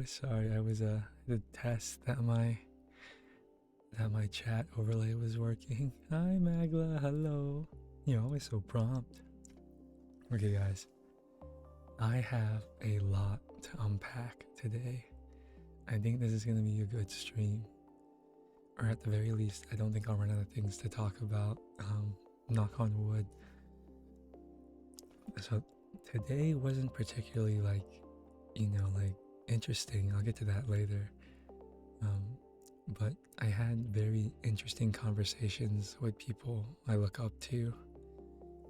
sorry. I was the test that my chat overlay was working. Hi Magla, hello. You're always so prompt. Okay guys, I have a lot to unpack today. I think this is gonna be a good stream. Or at the very least, I don't think I'll run out of things to talk about. Knock on wood. So today wasn't particularly like interesting. I'll get to that later. But I had very interesting conversations with people I look up to,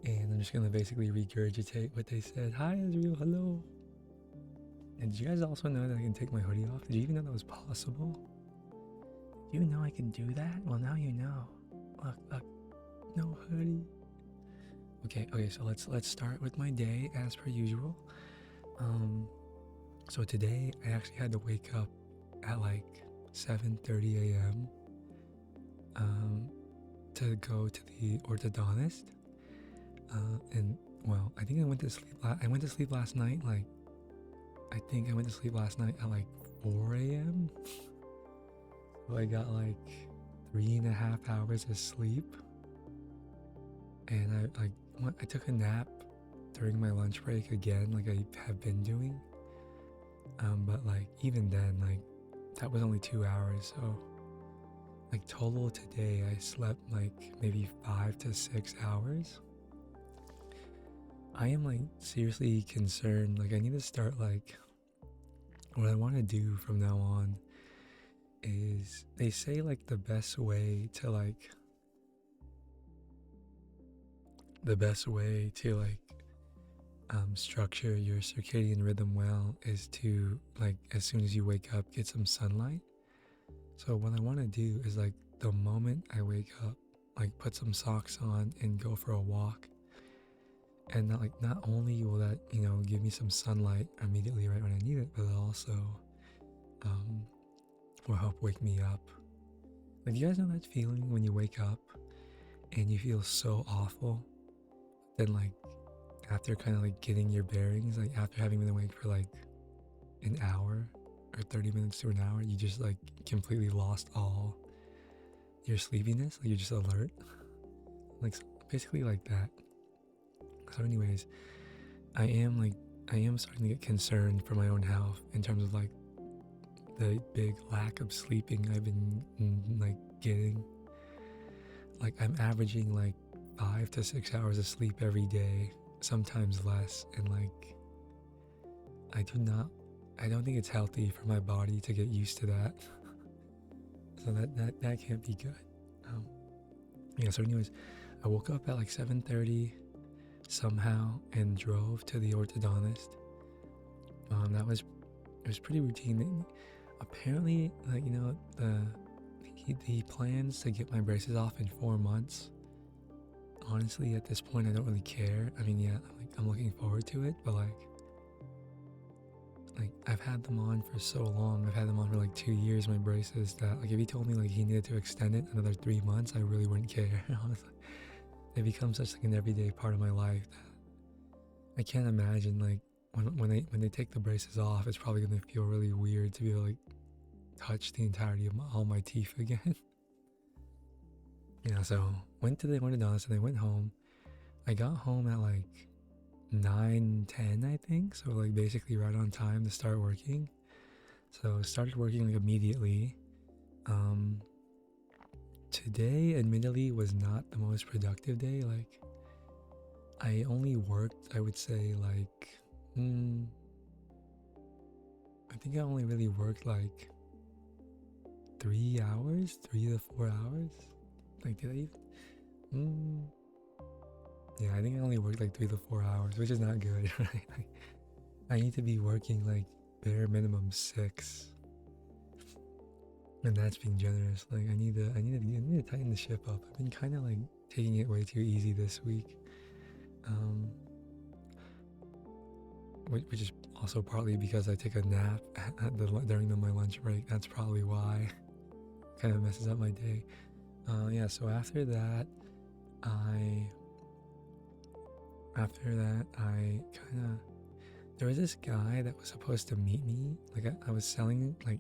and I'm just gonna basically regurgitate what they said. Hi Israel, hello. And did you guys also know that I can take my hoodie off? Did you even know that was possible? Did you know I can do that? Well, now you know. Look, no hoodie. Okay, so let's start with my day as per usual. So today I actually had to wake up at like 7:30 a.m. To go to the orthodontist. And well, I think I went to sleep. I went to sleep last night. I think I went to sleep last night at like 4 a.m. So I got like 3.5 hours of sleep, and I took a nap during my lunch break again, like I have been doing. But like even then, like that was only 2 hours. So like total today, I slept like maybe 5 to 6 hours. I am like seriously concerned. Like I need to start like what I want to do from now on is they say like the best way to structure your circadian rhythm well is to like as soon as you wake up get some sunlight. So what I want to do is like the moment I wake up, like put some socks on and go for a walk. And not only will that, give me some sunlight immediately right when I need it, but it also will help wake me up. Like, you guys know that feeling when you wake up and you feel so awful, then like after kind of like getting your bearings, like after having been awake for like an hour or 30 minutes to an hour, you just like completely lost all your sleepiness, like you're just alert, like basically like that. So anyways, I am starting to get concerned for my own health in terms of like the big lack of sleeping I've been like getting. Like I'm averaging like 5 to 6 hours of sleep every day, sometimes less, and like I don't think it's healthy for my body to get used to that. So that can't be good. So anyways, I woke up at like 7:30 somehow and drove to the orthodontist. It was pretty routine. Apparently, like the plans to get my braces off in 4 months. Honestly, at this point, I don't really care. I mean, yeah, I'm looking forward to it, but like I've had them on for so long. I've had them on for like 2 years, my braces, that like if he told me like he needed to extend it another 3 months, I really wouldn't care. Honestly, they become such like an everyday part of my life that I can't imagine like when they take the braces off, it's probably gonna feel really weird to be able to like touch the entirety of all my teeth again. So went to the orthodontist and I went home. I got home at like 9:10, I think, so like basically right on time to start working. So started working like immediately. Today admittedly was not the most productive day. Like I only worked, I would say like I think I only really worked like 3 hours, 3 to 4 hours. Like did I even yeah, I think I only worked like 3 to 4 hours, which is not good, right? Like, I need to be working like bare minimum 6, and that's being generous. Like I need to tighten the ship up. I've been kind of like taking it way too easy this week, which is also partly because I take a nap during my lunch break. That's probably why. Kind of messes up my day. So after that I kind of there was this guy that was supposed to meet me. Like I was selling like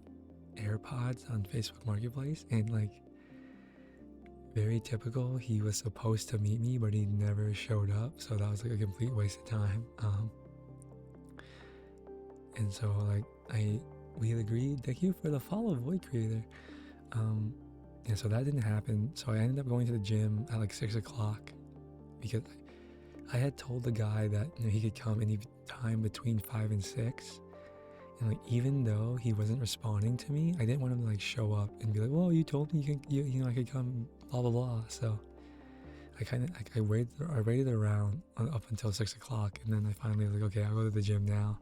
AirPods on Facebook Marketplace, and like very typical, he was supposed to meet me, but he never showed up. So that was like a complete waste of time. And so like we had agreed. Thank you for the follow, Void Creator. And so that didn't happen. So I ended up going to the gym at like 6 o'clock because I had told the guy that he could come any time between 5 and 6. And like even though he wasn't responding to me, I didn't want him to like show up and be like, "Well, you told me I could come, blah blah blah." So I kind of like I waited around up until 6 o'clock, and then I finally was like, "Okay, I'll go to the gym now."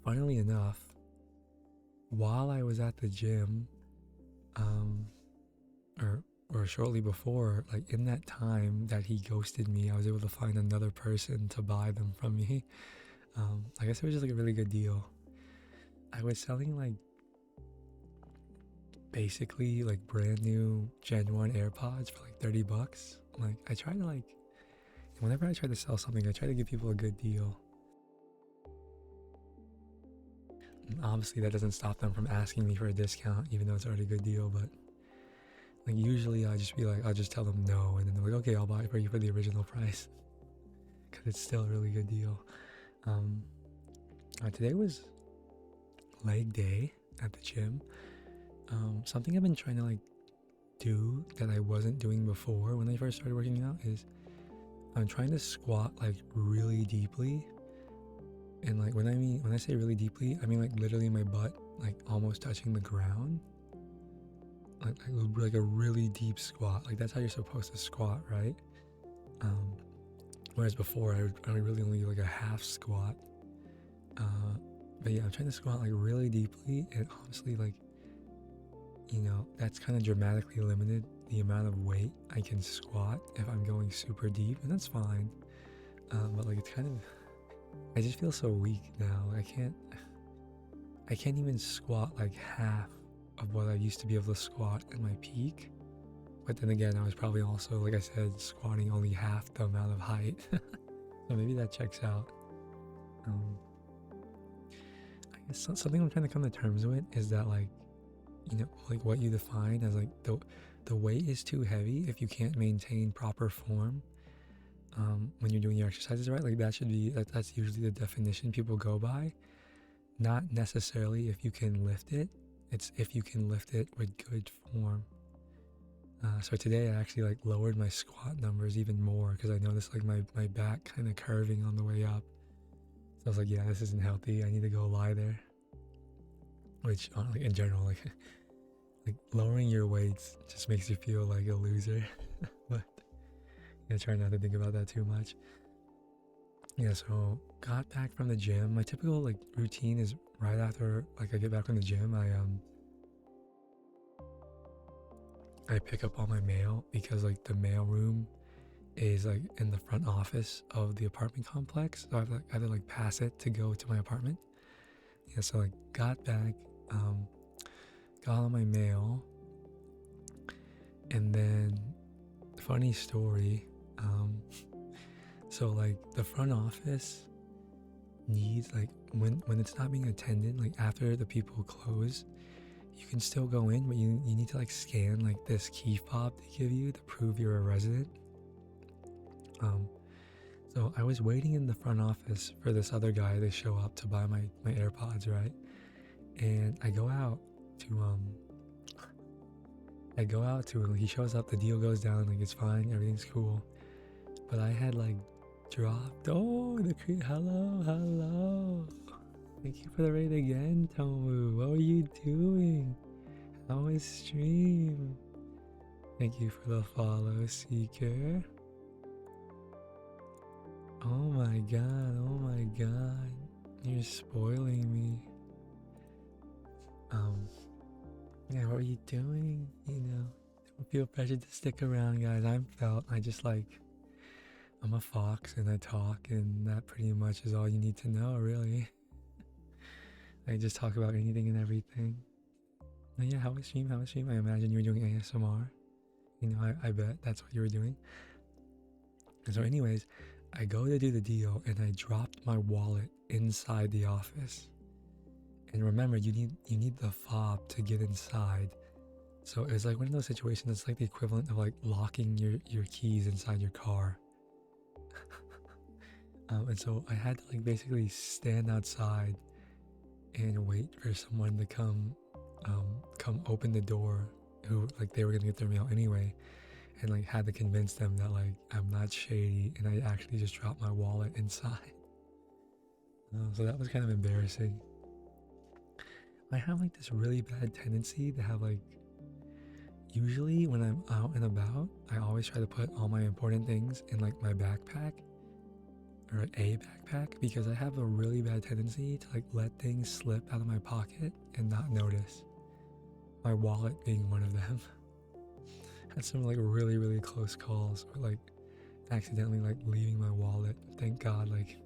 Funnily enough, while I was at the gym, or shortly before, like in that time that he ghosted me, I was able to find another person to buy them from me. I guess it was just like a really good deal. I was selling like basically like brand new Gen 1 AirPods for like $30. Like I try to like, whenever I try to sell something, I try to give people a good deal. And obviously that doesn't stop them from asking me for a discount, even though it's already a good deal, but like usually I'll just tell them no, and then they're like, okay, I'll buy it for you for the original price, because it's still a really good deal. Today was leg day at the gym. Something I've been trying to like do that I wasn't doing before when I first started working out is I'm trying to squat like really deeply. And like when I say really deeply, I mean like literally my butt like almost touching the ground. Like a really deep squat. Like that's how you're supposed to squat, right? Whereas before I would really only do like a half squat. But yeah, I'm trying to squat like really deeply, and honestly, like, that's kind of dramatically limited the amount of weight I can squat if I'm going super deep, and that's fine. But like it's kind of, I just feel so weak now. I can't even squat like half of what I used to be able to squat at my peak. But then again, I was probably also, like I said, squatting only half the amount of height. So maybe that checks out. I guess something I'm trying to come to terms with is that like what you define as like the weight is too heavy if you can't maintain proper form when you're doing your exercises, right? Like that's usually the definition people go by. Not necessarily if you can lift it. It's if you can lift it with good form. So today I actually like lowered my squat numbers even more because I noticed like my back kind of curving on the way up. So I was like, yeah, this isn't healthy. I need to go lie there. Which like in general, like lowering your weights just makes you feel like a loser. But yeah, try not to think about that too much. Yeah, so got back from the gym. My typical like routine is right after like I get back from the gym, I pick up all my mail because like the mail room is like in the front office of the apartment complex. So I have to like pass it to go to my apartment. Yeah, so like got back, got all my mail, and then funny story, so like the front office needs like when it's not being attended, like after the people close, you can still go in, but you need to like scan like this key fob they give you to prove you're a resident. So I was waiting in the front office for this other guy to show up to buy my AirPods, right? And I go out to he shows up, the deal goes down, like it's fine, everything's cool. But I had like dropped, hello. Thank you for the raid again, Tomu. What were you doing? How was stream? Thank you for the follow, Seeker. Oh my god. You're spoiling me. Yeah, what are you doing? Don't feel pressured to stick around, guys. I'm a fox and I talk, and that pretty much is all you need to know, really. I just talk about anything and everything. But yeah, how was stream? I imagine you were doing ASMR. I bet that's what you were doing. And so anyways, I go to do the deal and I dropped my wallet inside the office. And remember, you need the fob to get inside. So it's like one of those situations. It's like the equivalent of like locking your keys inside your car. And so I had to like basically stand outside and wait for someone to come open the door, who like they were gonna get their mail anyway, and like had to convince them that like I'm not shady and I actually just dropped my wallet inside. So that was kind of embarrassing. I have like this really bad tendency to have like, usually when I'm out and about, I always try to put all my important things in like my backpack, or a backpack, because I have a really bad tendency to like let things slip out of my pocket and not notice. My wallet being one of them. Had some like really close calls, or like accidentally like leaving my wallet. Thank God, like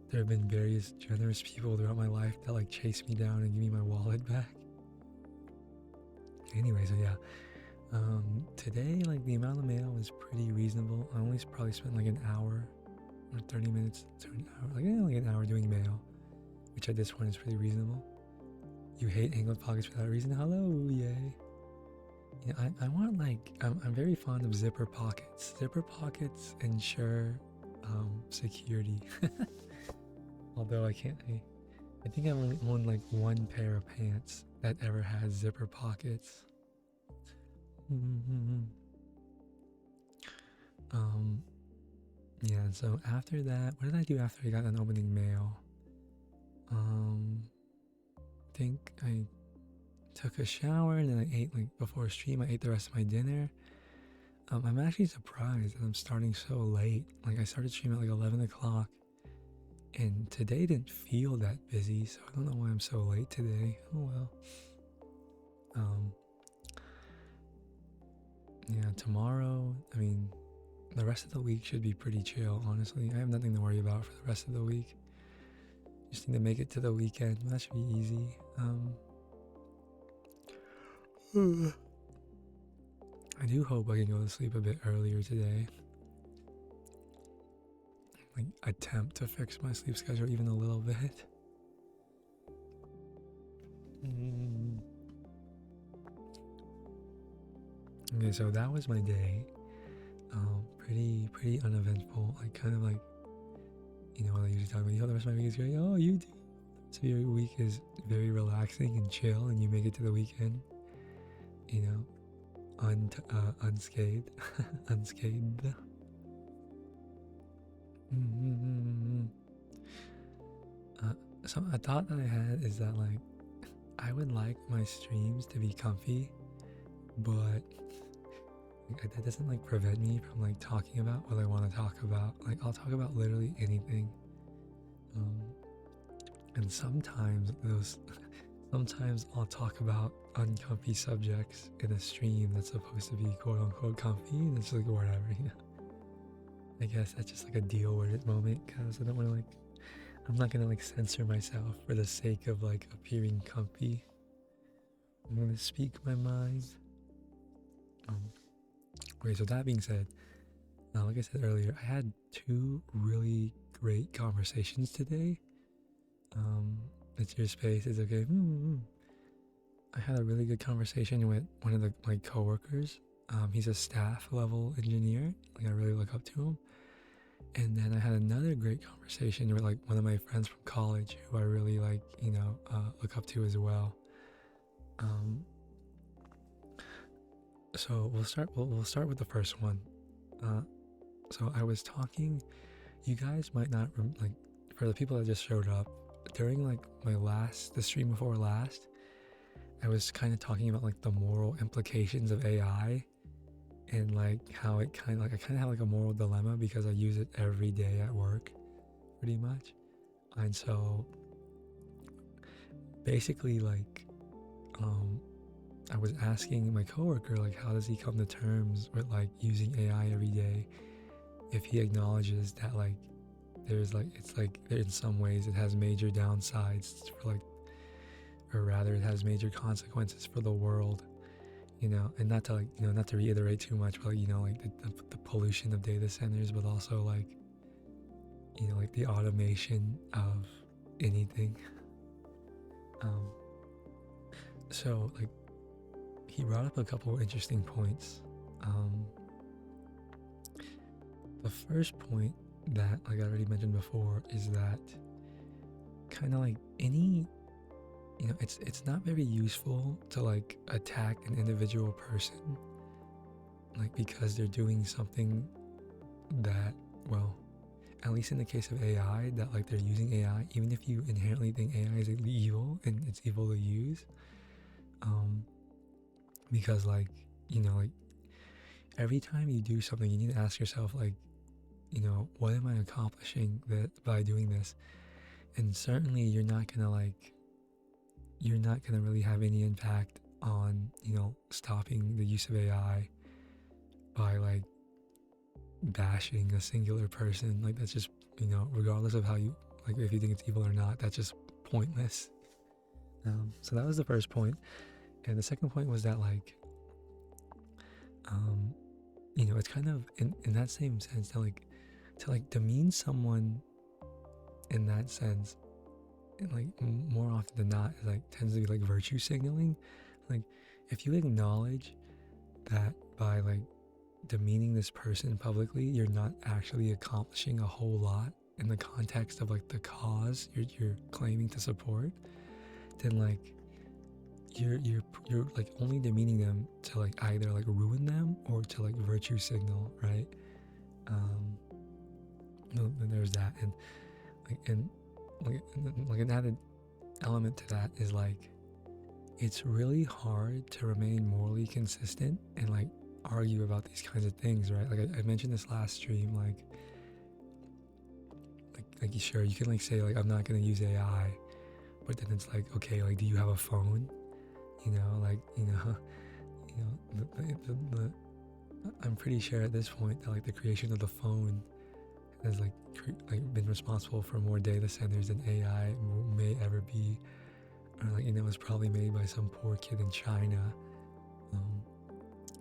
there have been various generous people throughout my life that like chase me down and give me my wallet back. Anyway, so yeah, today like the amount of mail was pretty reasonable. I only probably spent like an hour or 30 minutes to an hour, like an hour doing mail, which at this point is pretty reasonable. You hate angled pockets for that reason? Hello, yay. Yeah, I want like, I'm very fond of zipper pockets. Zipper pockets ensure security. Although I think I only own like one pair of pants that ever has zipper pockets. Yeah, so after that, what did I do after I got an opening mail? I think I took a shower and then I ate, like before stream, I ate the rest of my dinner. I'm actually surprised that I'm starting so late. Like I started streaming at like 11 o'clock, and today didn't feel that busy, so I don't know why I'm so late today. Oh well. Yeah, tomorrow, I mean, the rest of the week should be pretty chill, honestly. I have nothing to worry about for the rest of the week. Just need to make it to the weekend. That should be easy. I do hope I can go to sleep a bit earlier today. Like, attempt to fix my sleep schedule even a little bit. Okay, so that was my day. Pretty uneventful. Like, kind of like, you know, what I usually talk about, the rest of my week is great. Oh, you do. So your week is very relaxing and chill, and you make it to the weekend, you know, unscathed. Unscathed. So a thought that I had is that, like, I would like my streams to be comfy, but that doesn't like prevent me from like talking about what I want to talk about. Like, I'll talk about literally anything. And sometimes I'll talk about uncomfy subjects in a stream that's supposed to be quote unquote comfy, and it's like whatever, you know. I guess that's just like a deal with it moment, because I don't want to like, I'm not gonna like censor myself for the sake of like appearing comfy. I'm gonna speak my mind. Okay, so that being said, like I said earlier, I had 2 really great conversations today. It's your space, it's okay. I had a really good conversation with one of my coworkers. He's a staff level engineer. Like, I really look up to him. And then I had another great conversation with like one of my friends from college, who I really like, you know, look up to as well. So we'll start with the first one. So I was talking. You guys might not like, for the people that just showed up during like the stream before last, I was kind of talking about like the moral implications of AI, and like how it I kind of have like a moral dilemma because I use it every day at work, pretty much. And so basically, like, I was asking my coworker, like, how does he come to terms with like using AI every day, if he acknowledges that like there's like, it's like in some ways it has major downsides for like, or rather it has major consequences for the world, you know. And not to like, you know, not to reiterate too much, but like, you know, like the pollution of data centers, but also like like the automation of anything. Um, so like he brought up a couple interesting points. The first point that like I already mentioned before is that kind of like any it's not very useful to like attack an individual person like because they're doing something that, well, at least in the case of AI, that like they're using AI, even if you inherently think AI is evil and it's evil to use, because like like every time you do something, you need to ask yourself like, what am I accomplishing that by doing this? And certainly you're not gonna really have any impact on stopping the use of AI by like bashing a singular person. Like that's just regardless of how you like if you think it's evil or not, that's just pointless. So that was the first point, and the second point was that like it's kind of in that same sense that like to like demean someone in that sense, and like more often than not, it like tends to be like virtue signaling. Like if you acknowledge that by like demeaning this person publicly, you're not actually accomplishing a whole lot in the context of like the cause you're claiming to support, then like you're like only demeaning them to like either like ruin them or to like virtue signal, right? Then there's that, and like an added element to that is like it's really hard to remain morally consistent and like argue about these kinds of things, right? Like I mentioned this last stream, like sure, you can like say like I'm not gonna use AI, but then it's like, okay, like do you have a phone? Like I'm pretty sure at this point that like the creation of the phone has like been responsible for more data centers than AI may ever be, or like it's probably made by some poor kid in China.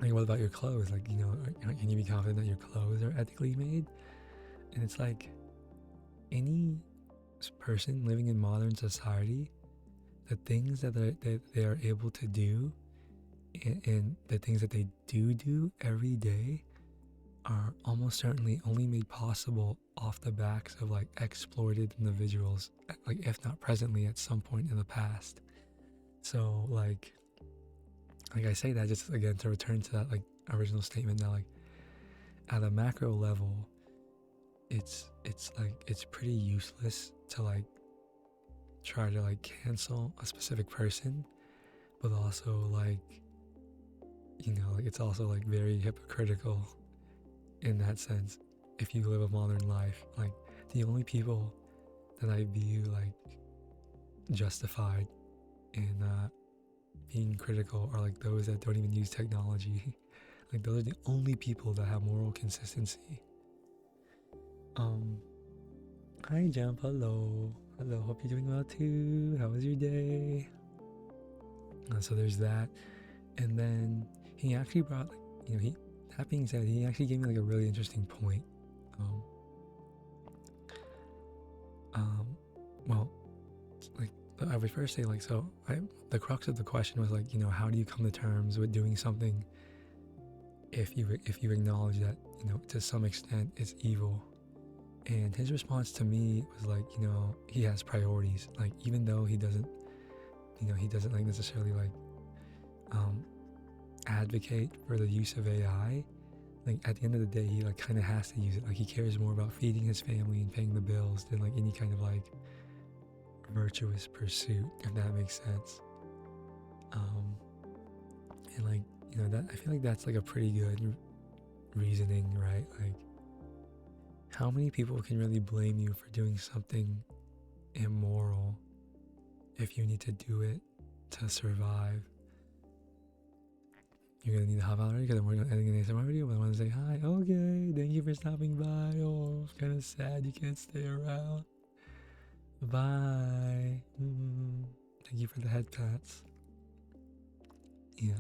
Like what about your clothes? Like can you be confident that your clothes are ethically made? And it's like any person living in modern society, the things that they are able to do and the things that they do every day are almost certainly only made possible off the backs of like exploited individuals, like if not presently at some point in the past. So like I say that just again to return to that like original statement that like at a macro level it's like it's pretty useless to like try to like cancel a specific person, but also like like it's also like very hypocritical in that sense. If you live a modern life, like the only people that I view like justified in being critical are like those that don't even use technology. Like those are the only people that have moral consistency. Hi Jump, hello, hope you're doing well too. How was your day? So there's that, and then he actually brought like that being said, he actually gave me like a really interesting point. Well, like I would first say like the crux of the question was like how do you come to terms with doing something if you acknowledge that to some extent it's evil? And his response to me was like he has priorities. Like even though he doesn't like necessarily like advocate for the use of AI, like at the end of the day he like kind of has to use it. Like he cares more about feeding his family and paying the bills than like any kind of like virtuous pursuit, if that makes sense. And like that I feel like that's like a pretty good reasoning, right? Like how many people can really blame you for doing something immoral if you need to do it to survive? You're gonna need to hop out already because I'm working on editing an ASMR video, but I want to say hi. Okay, thank you for stopping by. Oh, kind of sad you can't stay around. Bye. Thank you for the head pats. Yeah.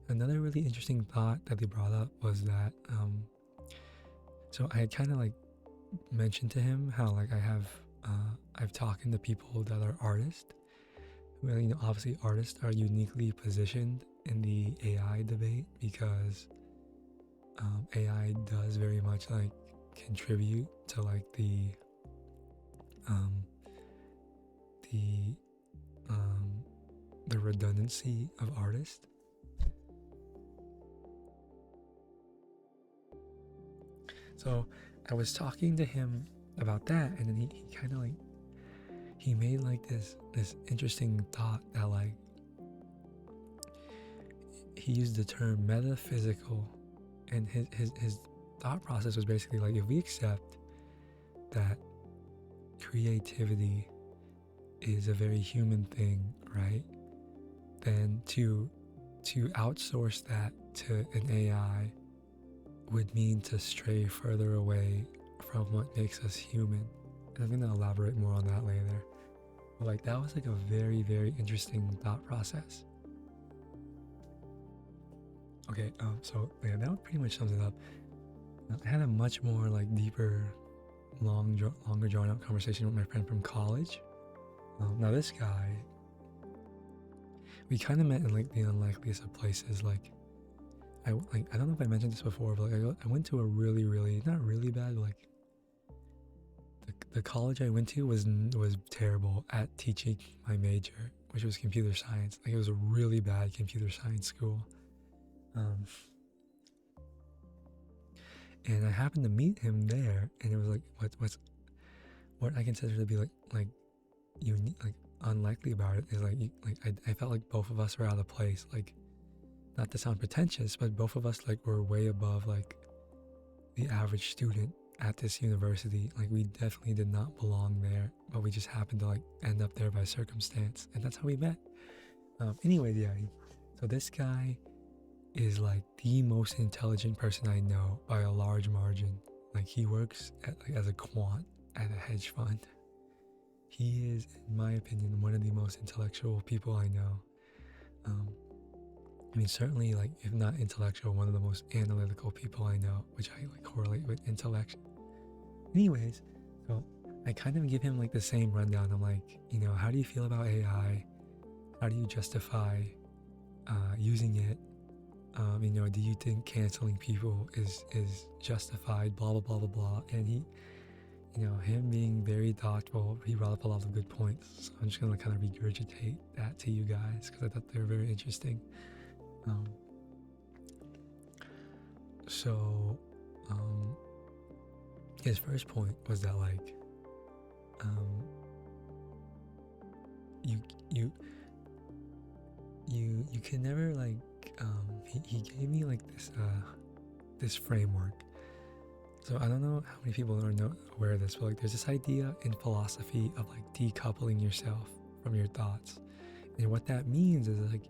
Another really interesting thought that they brought up was that so I had kind of like mentioned to him how like I've talked to people that are artists. Well, obviously artists are uniquely positioned in the AI debate because AI does very much like contribute to like um, the um, the redundancy of artists. So I was talking to him about that, and then he kind of like he made like this interesting thought that like he used the term metaphysical, and his thought process was basically like, if we accept that creativity is a very human thing, right? Then to outsource that to an AI would mean to stray further away from what makes us human. And I'm gonna elaborate more on that later. But like that was like a very, very interesting thought process. Okay, so yeah, that pretty much sums it up. I had a much more like deeper, longer drawn out conversation with my friend from college. Now this guy, we kind of met in like the unlikeliest of places. Like I don't know if I mentioned this before, but like I went to a really, really, not really bad, but like the college I went to was terrible at teaching my major, which was computer science. Like it was a really bad computer science school. And I happened to meet him there, and it was like what I consider to be like unique, like unlikely about it is like I felt like both of us were out of place. Like, not to sound pretentious, but both of us like were way above like the average student at this university. Like we definitely did not belong there, but we just happened to like end up there by circumstance, and that's how we met. Anyways, yeah. So this guy is like the most intelligent person I know by a large margin. Like he works as a quant at a hedge fund. He is, in my opinion, one of the most intellectual people I know. I mean, certainly, like, if not intellectual, one of the most analytical people I know, which I like correlate with intellect. Anyways, so I kind of give him like the same rundown. I'm like, how do you feel about AI? How do you justify using it? Do you think canceling people is justified? Blah blah blah blah blah. And he, him being very thoughtful, he brought up a lot of good points. So I'm just gonna kind of regurgitate that to you guys because I thought they were very interesting. So his first point was that like you can never like he gave me like this framework. So I don't know how many people are aware of this, but like there's this idea in philosophy of like decoupling yourself from your thoughts. And what that means is like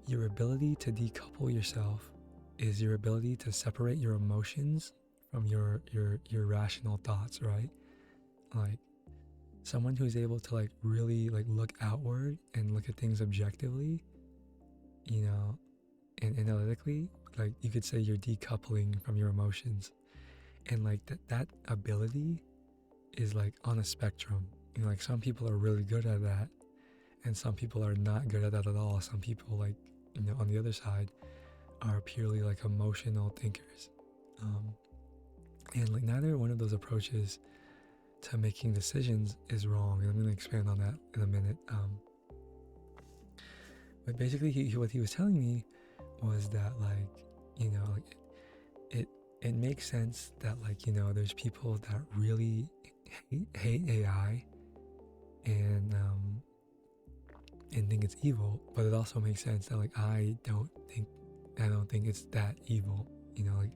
your ability to decouple yourself is your ability to separate your emotions from your rational thoughts, right? Like someone who's able to like really like look outward and look at things objectively, and analytically, like you could say you're decoupling from your emotions. And like that ability is like on a spectrum. Like some people are really good at that, and some people are not good at that at all. Some people like, on the other side are purely like emotional thinkers. And like neither one of those approaches to making decisions is wrong. And I'm going to expand on that in a minute. But basically what he was telling me was that like, like it makes sense that like, there's people that really hate AI and think it's evil, but it also makes sense that like I don't think it's that evil. Like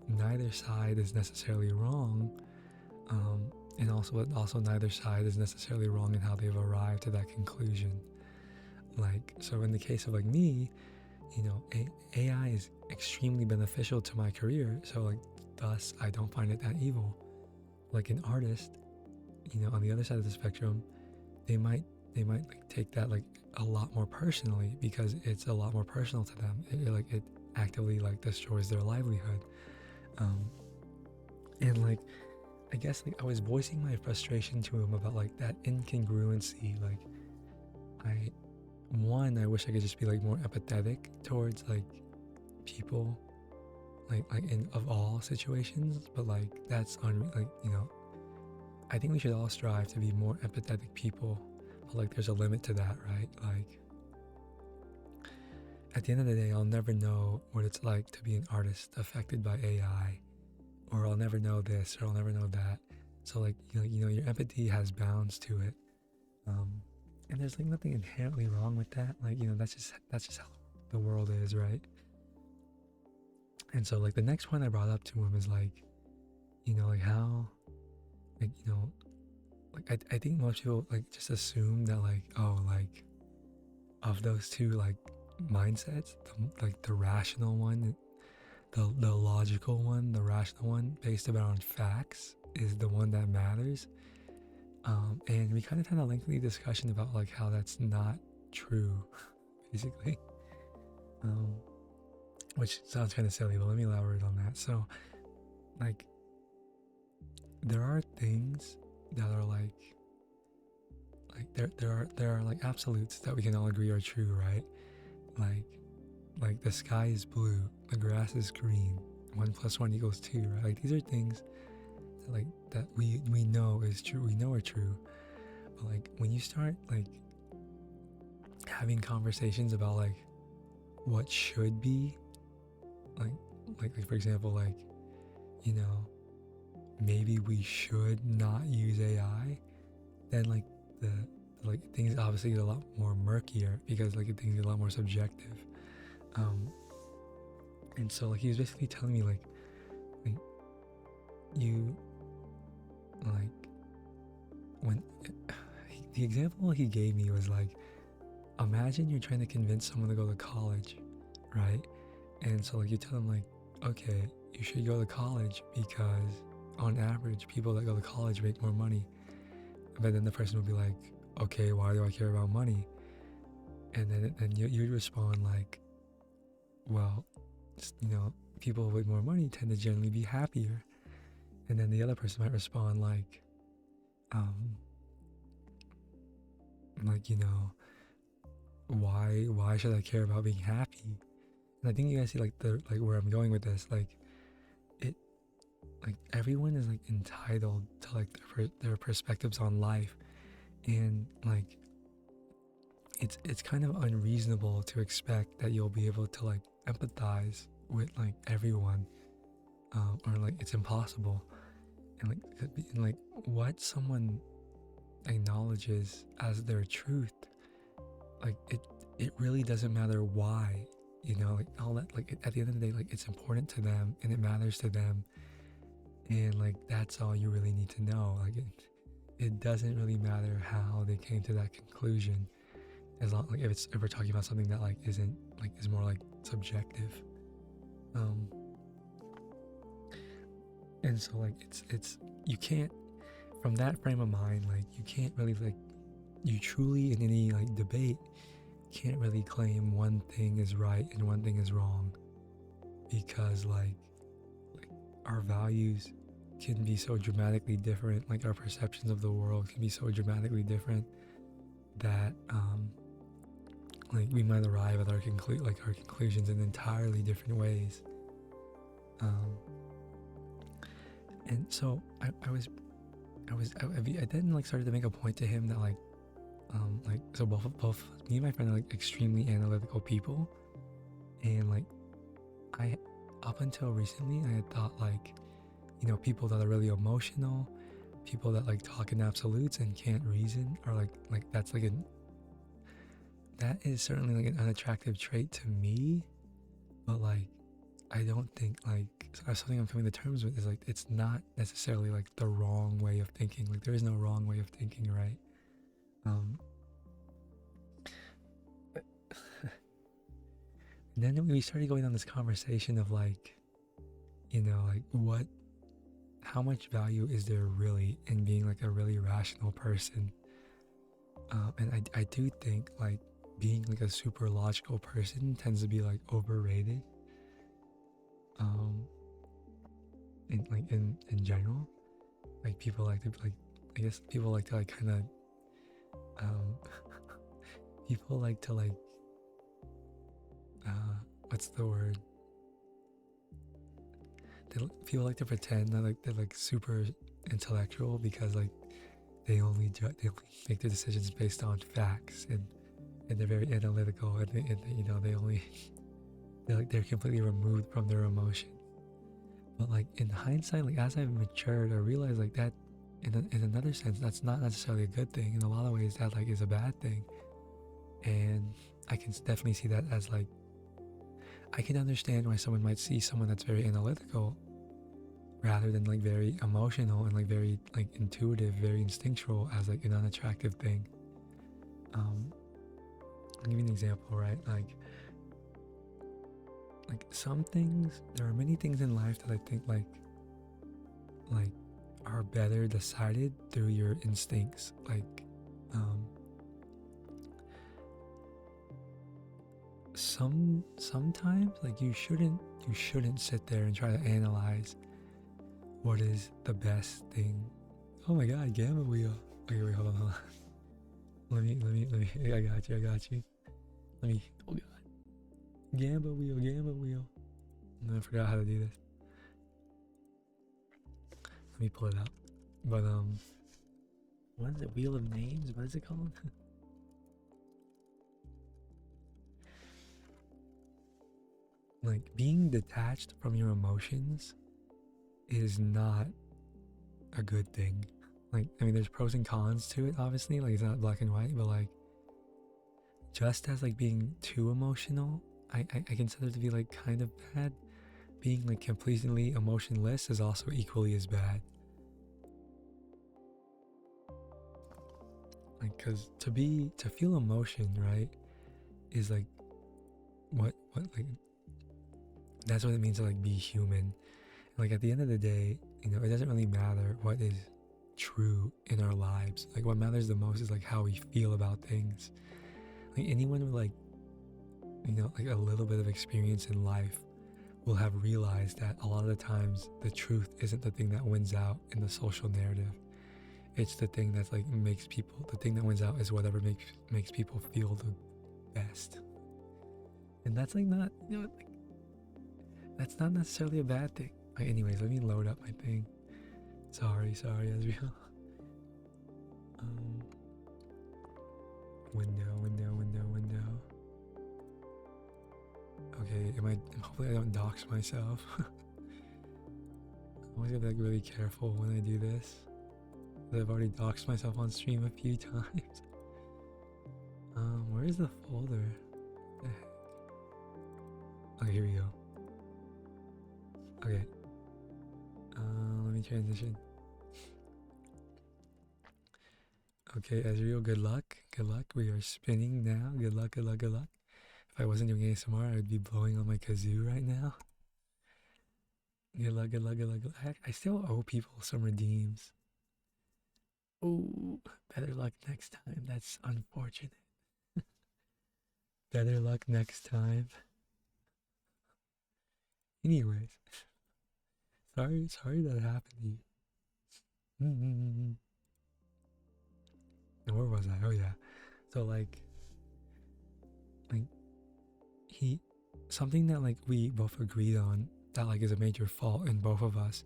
neither side is necessarily wrong, and also neither side is necessarily wrong in how they've arrived to that conclusion. Like, so in the case of like me, AI is extremely beneficial to my career, so like thus I don't find it that evil. Like an artist, on the other side of the spectrum, they might like take that like a lot more personally because it's a lot more personal to them. It actively like destroys their livelihood. And like I guess like I was voicing my frustration to him about like that incongruency. Like I I wish I could just be like more empathetic towards like people, like in of all situations, but like that's like, I think we should all strive to be more empathetic people, but like there's a limit to that, right? Like at the end of the day, I'll never know what it's like to be an artist affected by AI, or I'll never know this, or I'll never know that. So like your empathy has bounds to it, um, and there's like nothing inherently wrong with that. Like that's just how the world is, right? And so like the next point I brought up to him is like, like how, like like I think most people like just assume that like, oh, like of those two like mindsets, like the rational one, the logical one, the rational one based about on facts is the one that matters. And we kind of had a lengthy discussion about like how that's not true, basically. Um, which sounds kind of silly, but let me elaborate on that. So, like, there are things that are like there are like absolutes that we can all agree are true, right? Like the sky is blue, the grass is green, 1 + 1 = 2, right? Like these are things that like that we know is true, we know are true. But like when you start like having conversations about like what should be, like like for example, like, you know, maybe we should not use AI, then like the like things obviously get a lot more murkier because like things get a lot more subjective. Um, and so like he was basically telling me like you like when the example he gave me was like, imagine you're trying to convince someone to go to college, right? And so like you tell them like, okay, you should go to college because on average people that go to college make more money. But then the person would be like, okay, why do I care about money? And then you'd respond like, well, people with more money tend to generally be happier. And then the other person might respond um, like, why should I care about being happy? And I think you guys see like the like where I'm going with this. Like it, like everyone is like entitled to like their perspectives on life, and like it's kind of unreasonable to expect that you'll be able to like empathize with like everyone, or like it's impossible. And like what someone acknowledges as their truth, like it really doesn't matter why, like all that, like at the end of the day, like it's important to them and it matters to them, and like that's all you really need to know. Like it doesn't really matter how they came to that conclusion, as long like if we're talking about something that like isn't like is more like subjective. um and so like it's you can't, from that frame of mind, like you can't really like, you truly in any like debate can't really claim one thing is right and one thing is wrong, because like our values can be so dramatically different, like our perceptions of the world can be so dramatically different that like we might arrive at our conclusions in entirely different ways. And so I then like started to make a point to him that like so both me and my friend are like extremely analytical people, and like I up until recently I had thought like, people that are really emotional, people that like talk in absolutes and can't reason, are like that's like that is certainly like an unattractive trait to me. But like I don't think like something I'm coming to terms with is like it's not necessarily like the wrong way of thinking. Like there is no wrong way of thinking, right? um then we started going on this conversation of like, like how much value is there really in being like a really rational person? And I do think like being like a super logical person tends to be like overrated, in general. like people like to like, I guess people like to like kind of um people like to like what's the word, people like to pretend that like they're like super intellectual because like they only make their decisions based on facts, and they're very analytical, and you know they only they're completely removed from their emotion. But like in hindsight, like as I've matured, I realize like that in another sense that's not necessarily a good thing. In a lot of ways that like is a bad thing. And I can definitely see that as like, I can understand why someone might see someone that's very analytical rather than like very emotional and like very like intuitive, very instinctual as like an unattractive thing. I'll give you an example, right? Like some things, there are many things in life that I think like are better decided through your instincts. Like sometimes like you shouldn't sit there and try to analyze what is the best thing. Oh my god, gamma wheel. Okay, wait, hold on. Let me, I got you. Let me, oh god. Gamma wheel. I forgot how to do this. Let me pull it out. But, what is it? Wheel of Names? What is it called? Like, being detached from your emotions is not a good thing. Like, I mean, there's pros and cons to it, obviously. Like, it's not black and white, but like, just as like being too emotional, I consider it to be like kind of bad. Being like completely emotionless is also equally as bad. Like, cause to feel emotion, right, is like what like that's what it means to like be human. Like at the end of the day, you know, it doesn't really matter what is true in our lives. Like what matters the most is like how we feel about things. Like anyone with like, you know, like a little bit of experience in life will have realized that a lot of the times the truth isn't the thing that wins out in the social narrative. It's the thing that's like the thing that wins out is whatever makes people feel the best. And that's like not, you know, like, that's not necessarily a bad thing. Like, anyways, let me load up my thing. Sorry, Ezreal. Window. Okay, hopefully I don't dox myself. I'm always gonna be like really careful when I do this. I've already doxed myself on stream a few times. Where is the folder? What the heck? Okay, here we go. Okay. Let me transition. Okay, Ezreal, good luck. We are spinning now. Good luck. If I wasn't doing ASMR, I would be blowing on my kazoo right now. Good luck. I still owe people some redeems. Ooh, better luck next time. That's unfortunate. Better luck next time. Anyways, sorry that happened to you. And where was I? Oh yeah. So like he, something that like we both agreed on that like is a major fault in both of us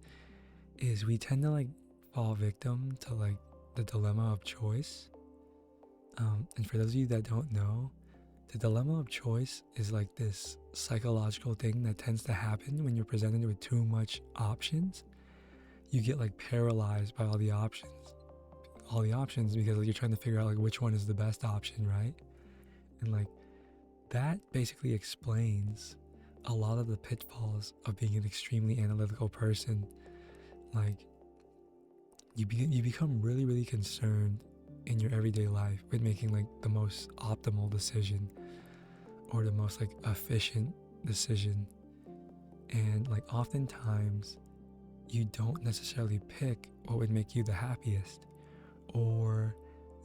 is we tend to like fall victim to like the dilemma of choice. And for those of you that don't know, the dilemma of choice is like this psychological thing that tends to happen when you're presented with too much options. You get like paralyzed by all the options because like you're trying to figure out like which one is the best option, right? And like that basically explains a lot of the pitfalls of being an extremely analytical person. Like you become really concerned in your everyday life with making like the most optimal decision or the most like efficient decision, and like oftentimes you don't necessarily pick what would make you the happiest, or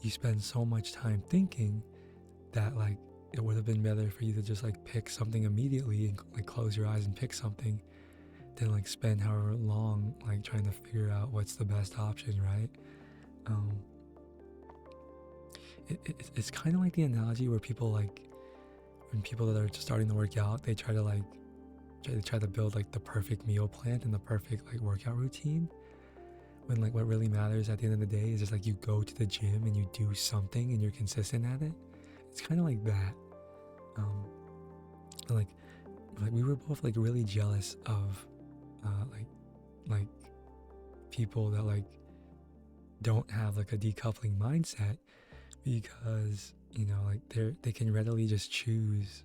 you spend so much time thinking that like it would have been better for you to just like pick something immediately and like close your eyes and pick something than like spend however long like trying to figure out what's the best option, right? Um, it's kind of like the analogy where people like when people that are just starting to work out, they try to like try to build like the perfect meal plan and the perfect like workout routine. When like what really matters at the end of the day is just like you go to the gym and you do something and you're consistent at it. It's kind of like that. Um, like we were both like really jealous of like people that like don't have like a decoupling mindset because like they can readily just choose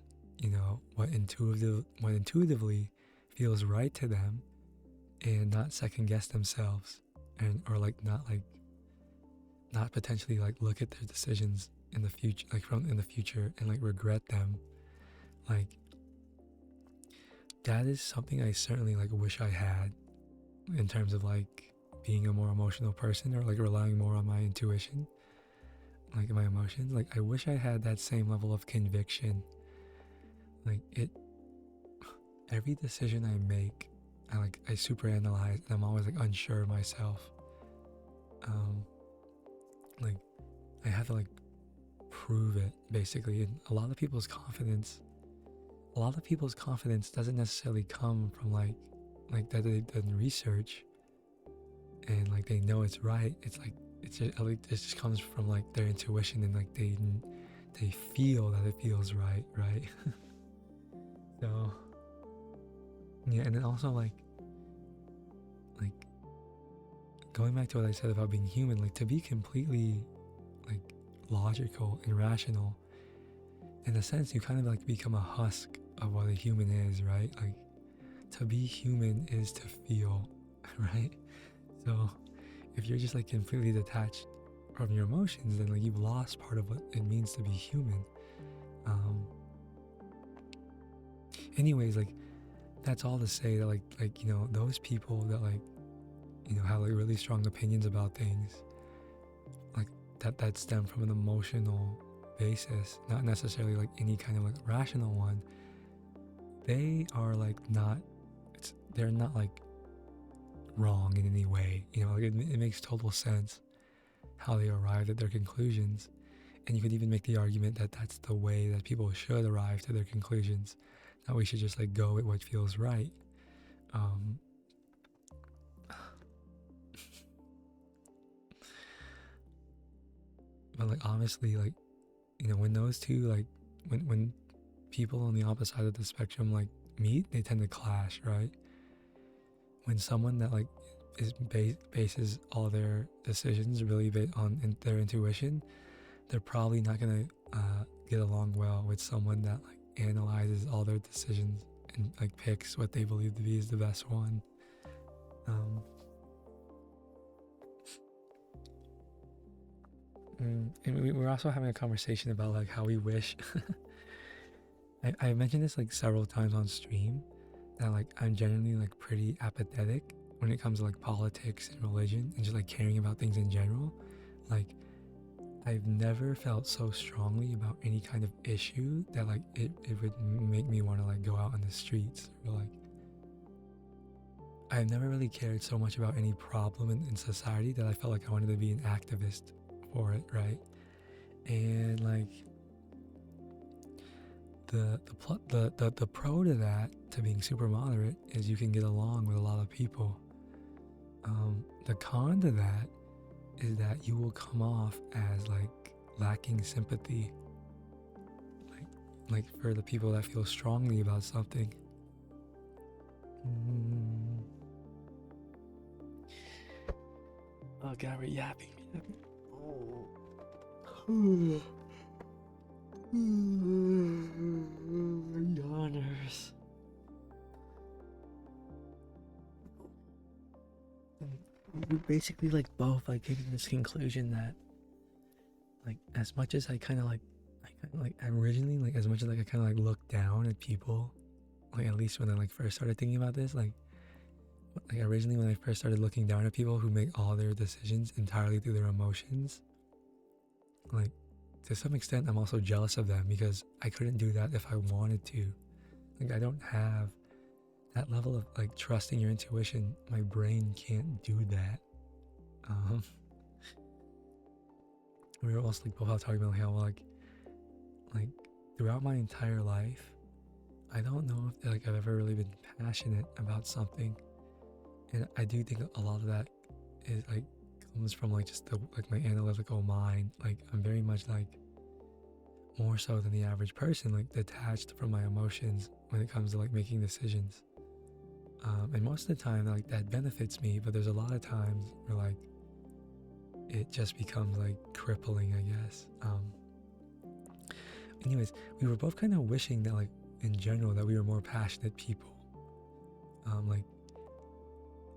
what intuitively feels right to them and not second guess themselves and or not potentially like look at their decisions in the future in the future and like regret them. Like that is something I certainly like wish I had in terms of like being a more emotional person or like relying more on my intuition, like my emotions. Like I wish I had that same level of conviction. Like every decision I make, I super analyze and I'm always like unsure of myself. Like I have to like prove it basically. And a lot of people's confidence doesn't necessarily come from like that they've done research and like they know it's right. It's like it just comes from like their intuition and like they feel that it feels right. So yeah, and then also like going back to what I said about being human, like to be completely like logical and rational, in a sense you kind of like become a husk of what a human is, right? Like to be human is to feel, right? So if you're just like completely detached from your emotions, then like you've lost part of what it means to be human. Anyways, like that's all to say that like those people that like have like really strong opinions about things, like that stem from an emotional basis, not necessarily like any kind of like rational one. They are like they're not like wrong in any way, like it makes total sense how they arrived at their conclusions, and you could even make the argument that that's the way that people should arrive to their conclusions, that we should just like go with what feels right. But like honestly, like when those two like when people on the opposite side of the spectrum like meet, they tend to clash, right? When someone that like bases all their decisions really on their intuition, they're probably not gonna get along well with someone that like analyzes all their decisions and like picks what they believe to be is the best one. And we're also having a conversation about like how we wish I mentioned this like several times on stream, that like I'm generally like pretty apathetic when it comes to like politics and religion and just like caring about things in general. Like I've never felt so strongly about any kind of issue that like it would make me want to like go out on the streets, or like I've never really cared so much about any problem in society that I felt like I wanted to be an activist for it, right? And like the pro to that, to being super moderate, is you can get along with a lot of people. The con to that is that you will come off as like lacking sympathy, like for the people that feel strongly about something. Oh god, we're yapping. Yawners. We basically like both like came to this conclusion that like as much as I kind of like originally, like as much as like I kind of like looked down at people, like at least when I like first started thinking about this, like originally when I first started looking down at people who make all their decisions entirely through their emotions, like to some extent I'm also jealous of them because I couldn't do that if I wanted to. Like I don't have that level of like trusting your intuition, my brain can't do that. Um, we were also like both talking about how like throughout my entire life, I don't know if like I've ever really been passionate about something, and I do think a lot of that is like comes from like just the like my analytical mind. Like I'm very much like more so than the average person, like detached from my emotions when it comes to like making decisions. And most of the time, like that benefits me, but there's a lot of times where like it just becomes like crippling, I guess. Anyways, we were both kind of wishing that like in general that we were more passionate people. Um, like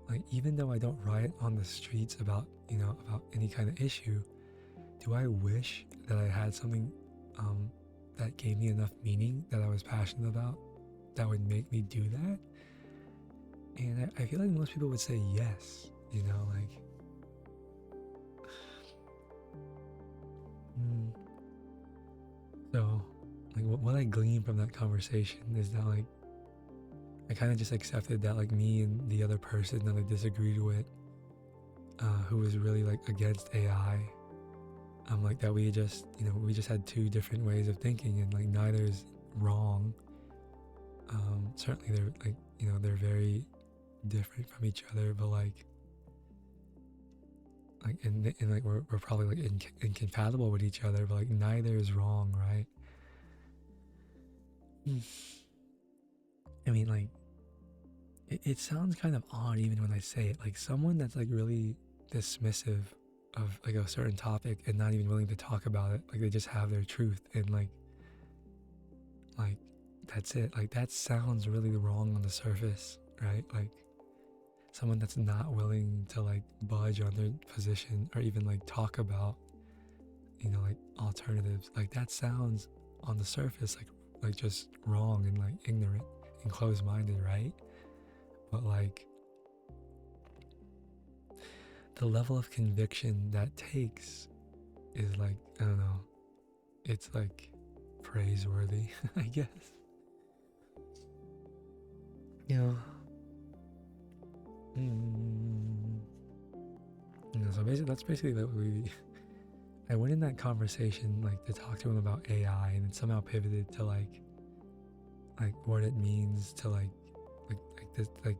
like even though I don't riot on the streets about about any kind of issue, do I wish that I had something that gave me enough meaning that I was passionate about that would make me do that? And I feel like most people would say yes, like mm. So like what I gleaned from that conversation is that like I kind of just accepted that like me and the other person that I disagreed with, who was really like against AI, like that we just we just had two different ways of thinking, and like neither is wrong. Certainly they're like they're very different from each other, but like and like we're probably like incompatible with each other, but like neither is wrong, right? I mean, like it sounds kind of odd even when I say it, like someone that's like really dismissive of like a certain topic and not even willing to talk about it, like they just have their truth, and like that's it. Like that sounds really wrong on the surface, right? Like someone that's not willing to like budge on their position or even like talk about like alternatives, like that sounds on the surface like just wrong and like ignorant and closed-minded, right? But like the level of conviction that takes is like, I don't know, it's like praiseworthy. I guess, you know. mm, so basically that's basically what I went in that conversation like to talk to him about AI, and it somehow pivoted to like what it means to like this, like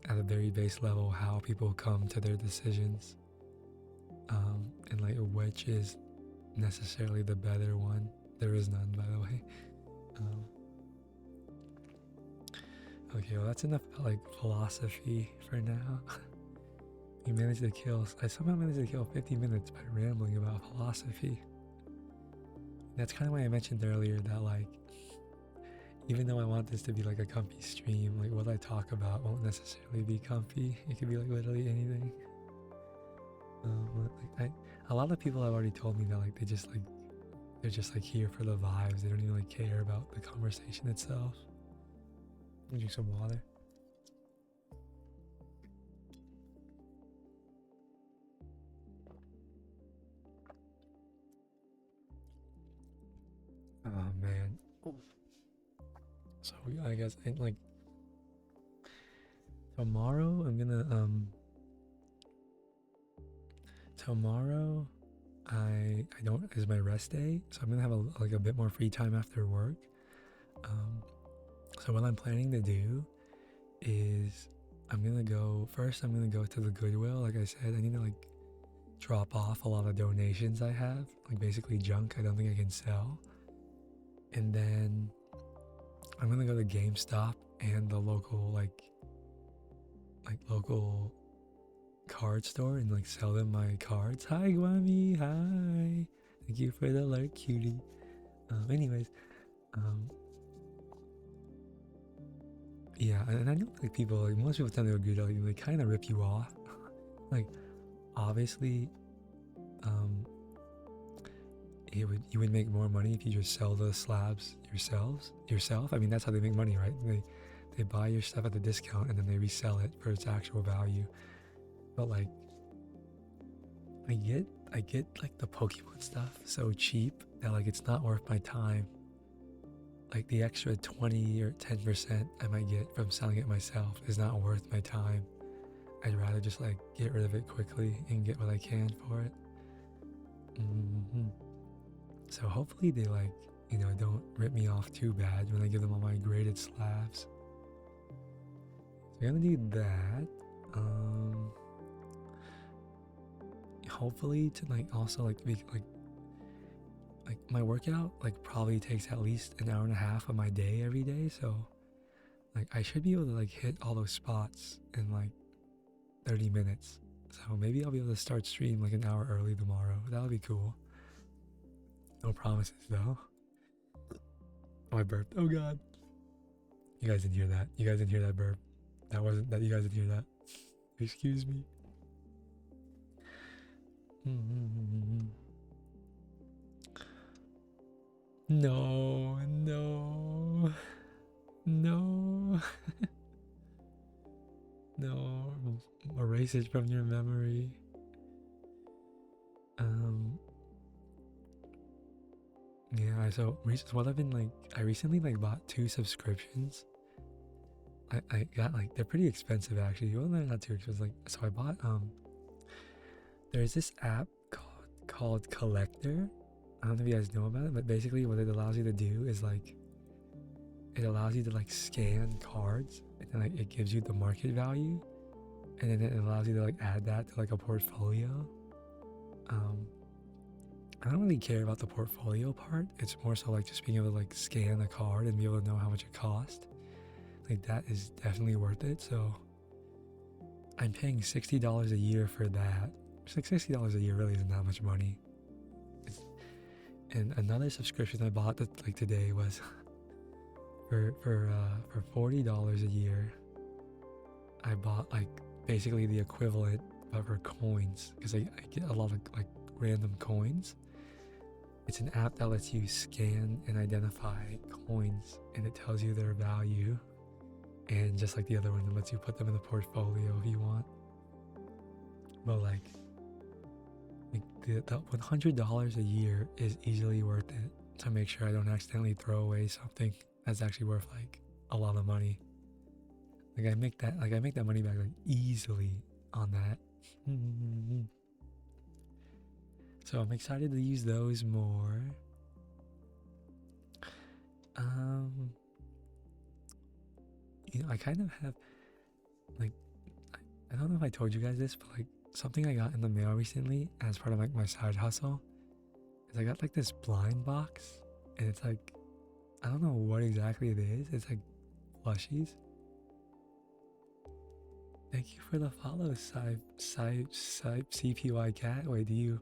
at a very base level, how people come to their decisions, and like which is necessarily the better one. There is none, by the way. um, okay, well that's enough about like philosophy for now. I somehow managed to kill 50 minutes by rambling about philosophy. That's kind of why I mentioned earlier that like even though I want this to be like a comfy stream, like what I talk about won't necessarily be comfy. It could be like literally anything. A lot of people have already told me that like they're just like here for the vibes. They don't even like care about the conversation itself. Let me drink some water. Oh man. So I guess like tomorrow I'm gonna tomorrow I don't is my rest day, so I'm gonna have a bit more free time after work. So what I'm planning to do is I'm gonna go to the Goodwill. Like I said, I need to like drop off a lot of donations I have, like basically junk I don't think I can sell. And then I'm gonna go to GameStop and the local local card store and like sell them my cards. Hi Guami, hi. Thank you for the alert, cutie. Anyways, yeah, and I know like people, like most people tend to agree that like, they kind of rip you off. Like obviously, you would make more money if you just sell the slabs yourself. I mean that's how they make money, right? They buy your stuff at a discount and then they resell it for its actual value. But like I get like the Pokemon stuff so cheap that like it's not worth my time like the extra 20 or 10% I might get from selling it myself is not worth my time. I'd rather just like get rid of it quickly and get what I can for it. So hopefully they like, don't rip me off too bad when I give them all my graded slabs. So I'm gonna do that. Hopefully to like also like be like my workout like probably takes at least an hour and a half of my day every day, so like I should be able to like hit all those spots in like 30 minutes. So maybe I'll be able to start stream like an hour early tomorrow. That'll be cool. No promises though. Oh, I burped. Oh god. You guys didn't hear that. You guys didn't hear that burp. That wasn't that. You guys didn't hear that. Excuse me. No, no, no, no. Erase it from your memory. Yeah, so what I've been like, I recently like bought 2 subscriptions. I got like, they're pretty expensive actually. Well, they're not too expensive. Like, so I bought, there's this app called Collector. I don't know if you guys know about it, but basically what it allows you to do is like, it allows you to like scan cards and then like it gives you the market value, and then it allows you to like add that to like a portfolio. I don't really care about the portfolio part. It's more so like just being able to like scan a card and be able to know how much it cost. Like that is definitely worth it. So I'm paying $60 a year for that. It's like $60 a year really isn't that much money. And another subscription I bought that like today was for $40 a year. I bought like basically the equivalent but for coins, because I get a lot of like random coins. It's an app that lets you scan and identify coins, and it tells you their value. And just like the other one, it lets you put them in the portfolio if you want. But like the $100 a year is easily worth it to make sure I don't accidentally throw away something that's actually worth like a lot of money. Like I make that money back like easily on that. So I'm excited to use those more. I kind of have like, I don't know if I told you guys this, but like something I got in the mail recently as part of like my side hustle is I got like this blind box, and it's like, I don't know what exactly it is. It's like plushies. Thank you for the follow, CPY cat. Wait, do you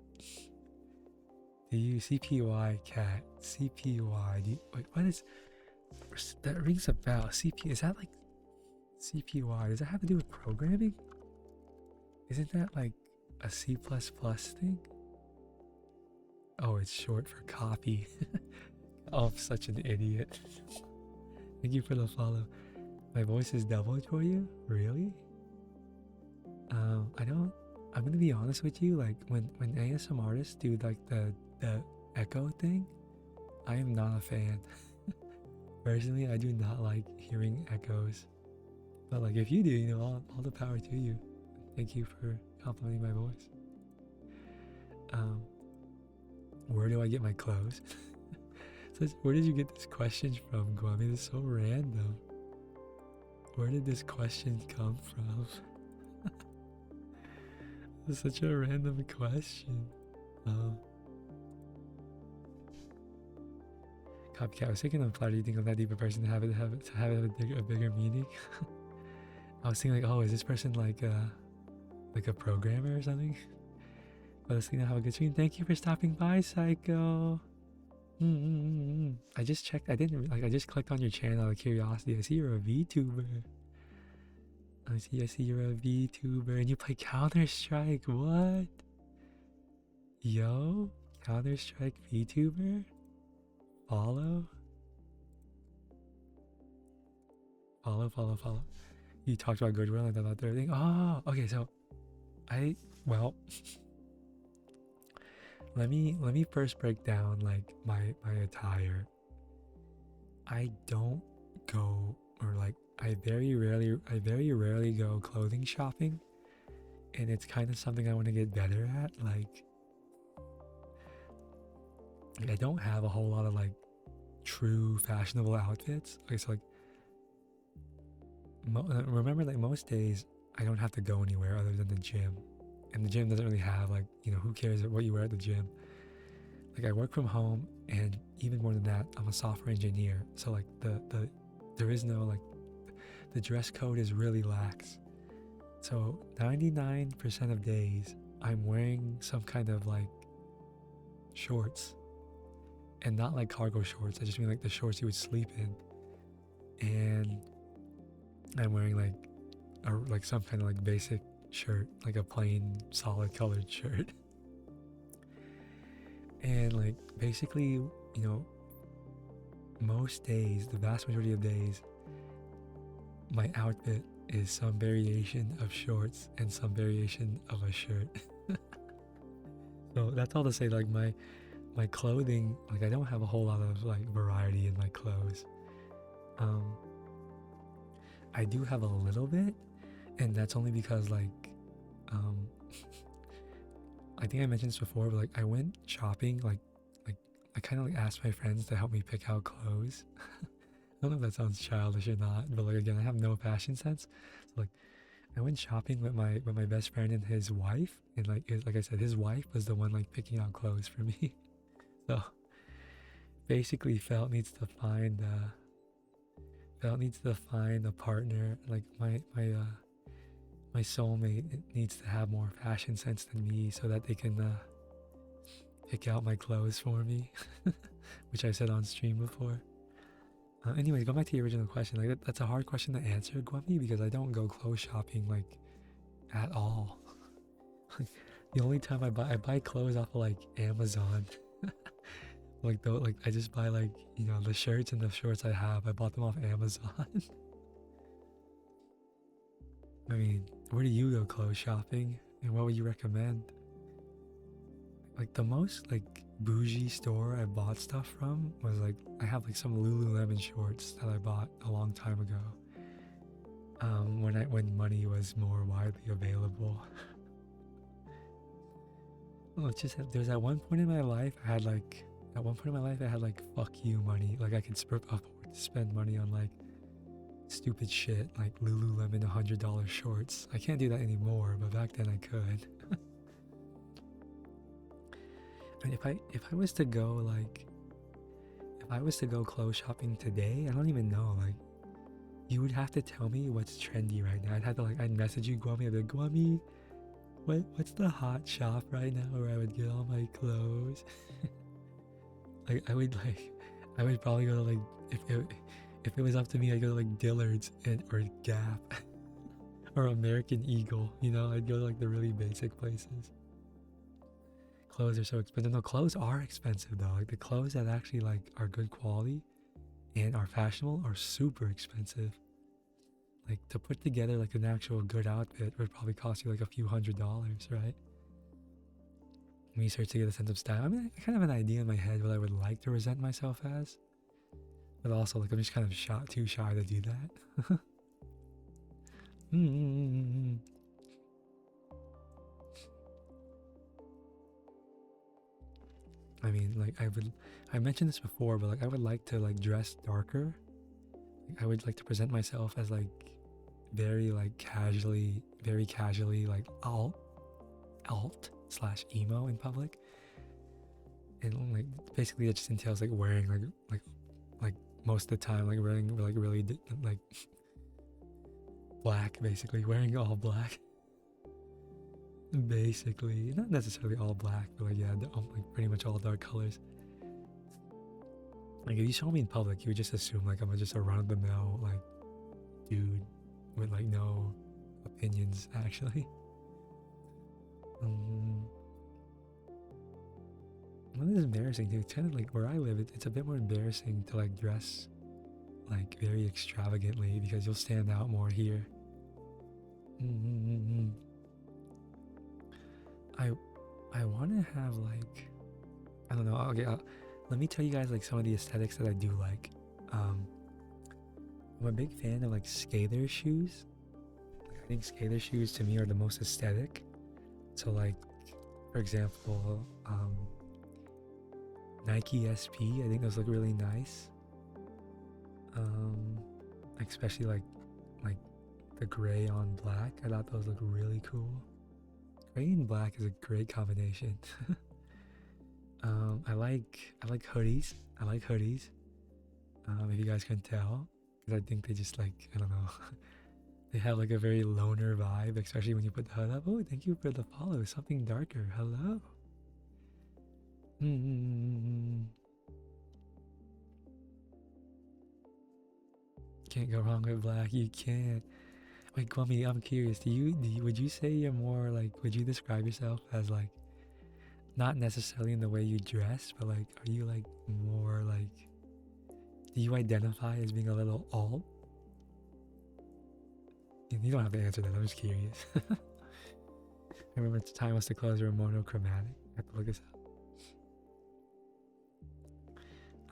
CPY cat? CPY, wait, what is, that rings a bell. Is that like CPY? Does that have to do with programming? Isn't that like a C++ thing? Oh, it's short for copy. Oh, I'm such an idiot. Thank you for the follow. My voice is doubled for you? Really? I'm gonna be honest with you, like when ASM artists do like the echo thing, I am not a fan. Personally, I do not like hearing echoes. But like if you do, all the power to you. Thank you for complimenting my voice. Where do I get my clothes? So where did you get this question from, Guami? It's so random. Where did this question come from? It's such a random question. Copycat, I was thinking of, do you think I'm that deep a person to have a bigger meaning? I was thinking like, oh, is this person like a programmer or something? But let's have a good stream. Thank you for stopping by, Psycho. I just checked. I just clicked on your channel out of curiosity. I see you're a VTuber. I see you're a VTuber and you play Counter-Strike. What? Yo, Counter-Strike VTuber? Follow. You talked about Goodwill and about their thing. Oh, okay. So, let me first break down like my attire. I don't go, or like I very rarely go clothing shopping, and it's kind of something I want to get better at. Like I don't have a whole lot of like true fashionable outfits. Okay, so like remember, like most days I don't have to go anywhere other than the gym, and the gym doesn't really have like, you know, who cares what you wear at the gym. Like I work from home, and even more than that, I'm a software engineer, so like the there is no like, the dress code is really lax. So 99% of days I'm wearing some kind of like shorts, and not like cargo shorts. I just mean like the shorts you would sleep in, and I'm wearing like some kind of like basic shirt, like a plain solid colored shirt. And like basically, you know, most days, the vast majority of days, my outfit is some variation of shorts and some variation of a shirt. So that's all to say, like my clothing, like I don't have a whole lot of like variety in my clothes. I do have a little bit, and that's only because like um I think I mentioned this before, but like I went shopping, like I kind of like asked my friends to help me pick out clothes. I don't know if that sounds childish or not, but like again, I have no fashion sense. So like I went shopping with my best friend and his wife, and like I said, his wife was the one like picking out clothes for me. So basically, Felt needs to find a partner. Like my soulmate needs to have more fashion sense than me, so that they can pick out my clothes for me, which I said on stream before. Anyways, go back to your original question. Like that's a hard question to answer, Gwummy, because I don't go clothes shopping like at all. The only time I buy clothes off of like Amazon. Like I just buy like, you know, the shirts and the shorts I have. I bought them off Amazon. I mean, where do you go clothes shopping, and what would you recommend? Like the most like bougie store I bought stuff from was like, I have like some Lululemon shorts that I bought a long time ago. When money was more widely available. Oh, it's just that there's at one point in my life I had like fuck you money. Like I could afford to spend money on like stupid shit like Lululemon $100 shorts. I can't do that anymore, but back then I could. And if I was to go like, if I was to go clothes shopping today, I don't even know, like you would have to tell me what's trendy right now. I'd message you, Gwummy. I'd be like, Gwummy, what's the hot shop right now where I would get all my clothes? Like I would probably go to like, if it was up to me, I'd go to like Dillard's or Gap or American Eagle. You know, I'd go to like the really basic places. Clothes are so expensive. No, clothes are expensive though. Like the clothes that actually like are good quality and are fashionable are super expensive. Like to put together like an actual good outfit would probably cost you like a few $100s, right? When you start to get a sense of style. I mean, I kind of have an idea in my head what I would like to present myself as, but also like I'm just kind of too shy to do that. I mean, like I mentioned this before, but like I would like to like dress darker. Like, I would like to present myself as like very casually like alt / emo in public, and like basically it just entails like wearing like most of the time like wearing like really like black, basically wearing all black. Basically, not necessarily all black, but like yeah, like pretty much all dark colors. Like if you saw me in public, you would just assume like I'm just a run-of-the-mill like dude with like no opinions actually. Well, this is embarrassing too. It's kind of like where I live, it's a bit more embarrassing to like dress like very extravagantly because you'll stand out more here. I want to have like, I don't know. Okay, let me tell you guys like some of the aesthetics that I do like. Um, I'm a big fan of like skater shoes. I think skater shoes to me are the most aesthetic. So like, for example, Nike SP, I think those look really nice. Especially like the gray on black. I thought those look really cool. Gray and black is a great combination. I like hoodies. I like hoodies. If you guys can tell, because I think they just like, I don't know, they have like a very loner vibe, especially when you put the hood up. Oh, thank you for the follow. Something darker. Hello. Can't go wrong with black. You can't. Wait, Kwame, I'm curious. Would you say you're more like, would you describe yourself as like, not necessarily in the way you dress, but like, are you like more like, do you identify as being a little alt? You don't have to answer that. I'm just curious. I remember the time was to close or monochromatic. I have to look this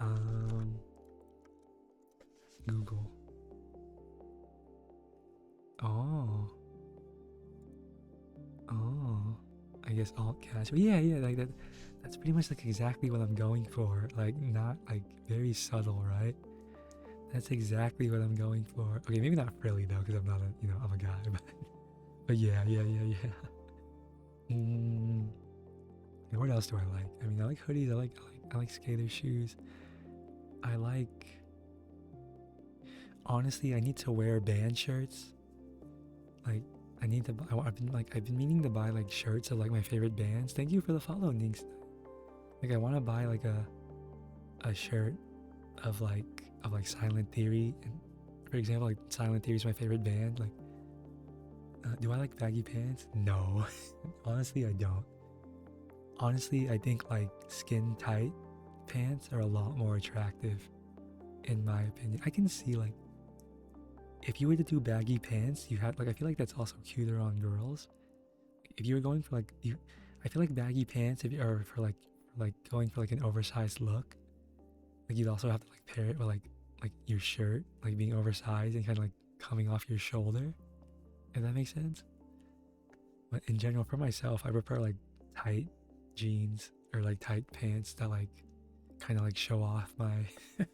up. Google. Oh. I guess alt casual. Yeah, like that. That's pretty much like exactly what I'm going for. Like not like very subtle, right? That's exactly what I'm going for. Okay, maybe not frilly though, because I'm not a, I'm a guy. But yeah. And what else do I like? I mean, I like hoodies. I like skater shoes. I like. Honestly, I need to wear band shirts. Like, I need to. I've been meaning to buy like shirts of like my favorite bands. Thank you for the follow, Ninx. Like, I want to buy like a shirt of like Silent Theory, and for example, like Silent Theory is my favorite band. Like, do I like baggy pants? No, honestly, I don't. Honestly, I think like skin tight pants are a lot more attractive, in my opinion. I can see like, if you were to do baggy pants, you have like, I feel like that's also cuter on girls. If you were going for like I feel like baggy pants, if you are for like going for like an oversized look, like you'd also have to like pair it with like your shirt like being oversized and kind of like coming off your shoulder, if that makes sense. But in general, for myself, I prefer like tight jeans or like tight pants that like kind of like show off my I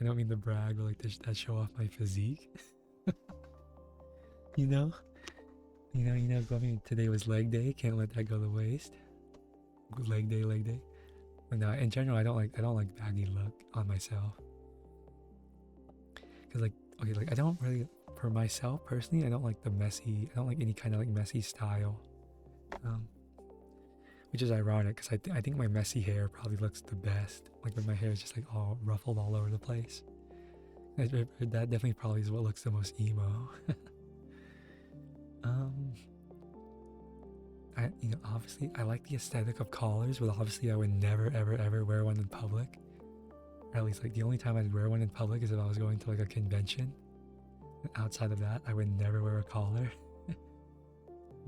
don't mean to brag, but like that show off my physique. you know I mean, today was leg day, can't let that go to waste. Leg day. But no, in general, I don't like baggy look on myself. Cause like, okay, like I don't really, for myself personally, I don't like I don't like any kind of like messy style. Which is ironic, because I think my messy hair probably looks the best. Like when my hair is just like all ruffled all over the place. That definitely probably is what looks the most emo. Obviously I like the aesthetic of collars, but obviously I would never ever wear one in public. Or at least like the only time I'd wear one in public is if I was going to like a convention. Outside of that, I would never wear a collar.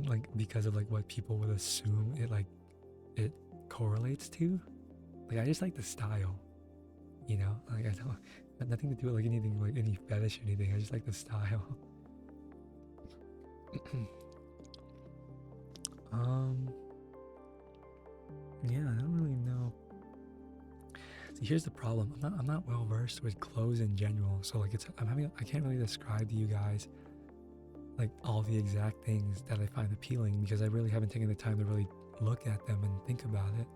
Like because of like what people would assume it correlates to. Like I just like the style. Like I don't have nothing to do with like anything, like any fetish or anything. I just like the style. Yeah, I don't really know. See, here's the problem. I'm not well versed with clothes in general. So like I can't really describe to you guys like all the exact things that I find appealing, because I really haven't taken the time to really look at them and think about it.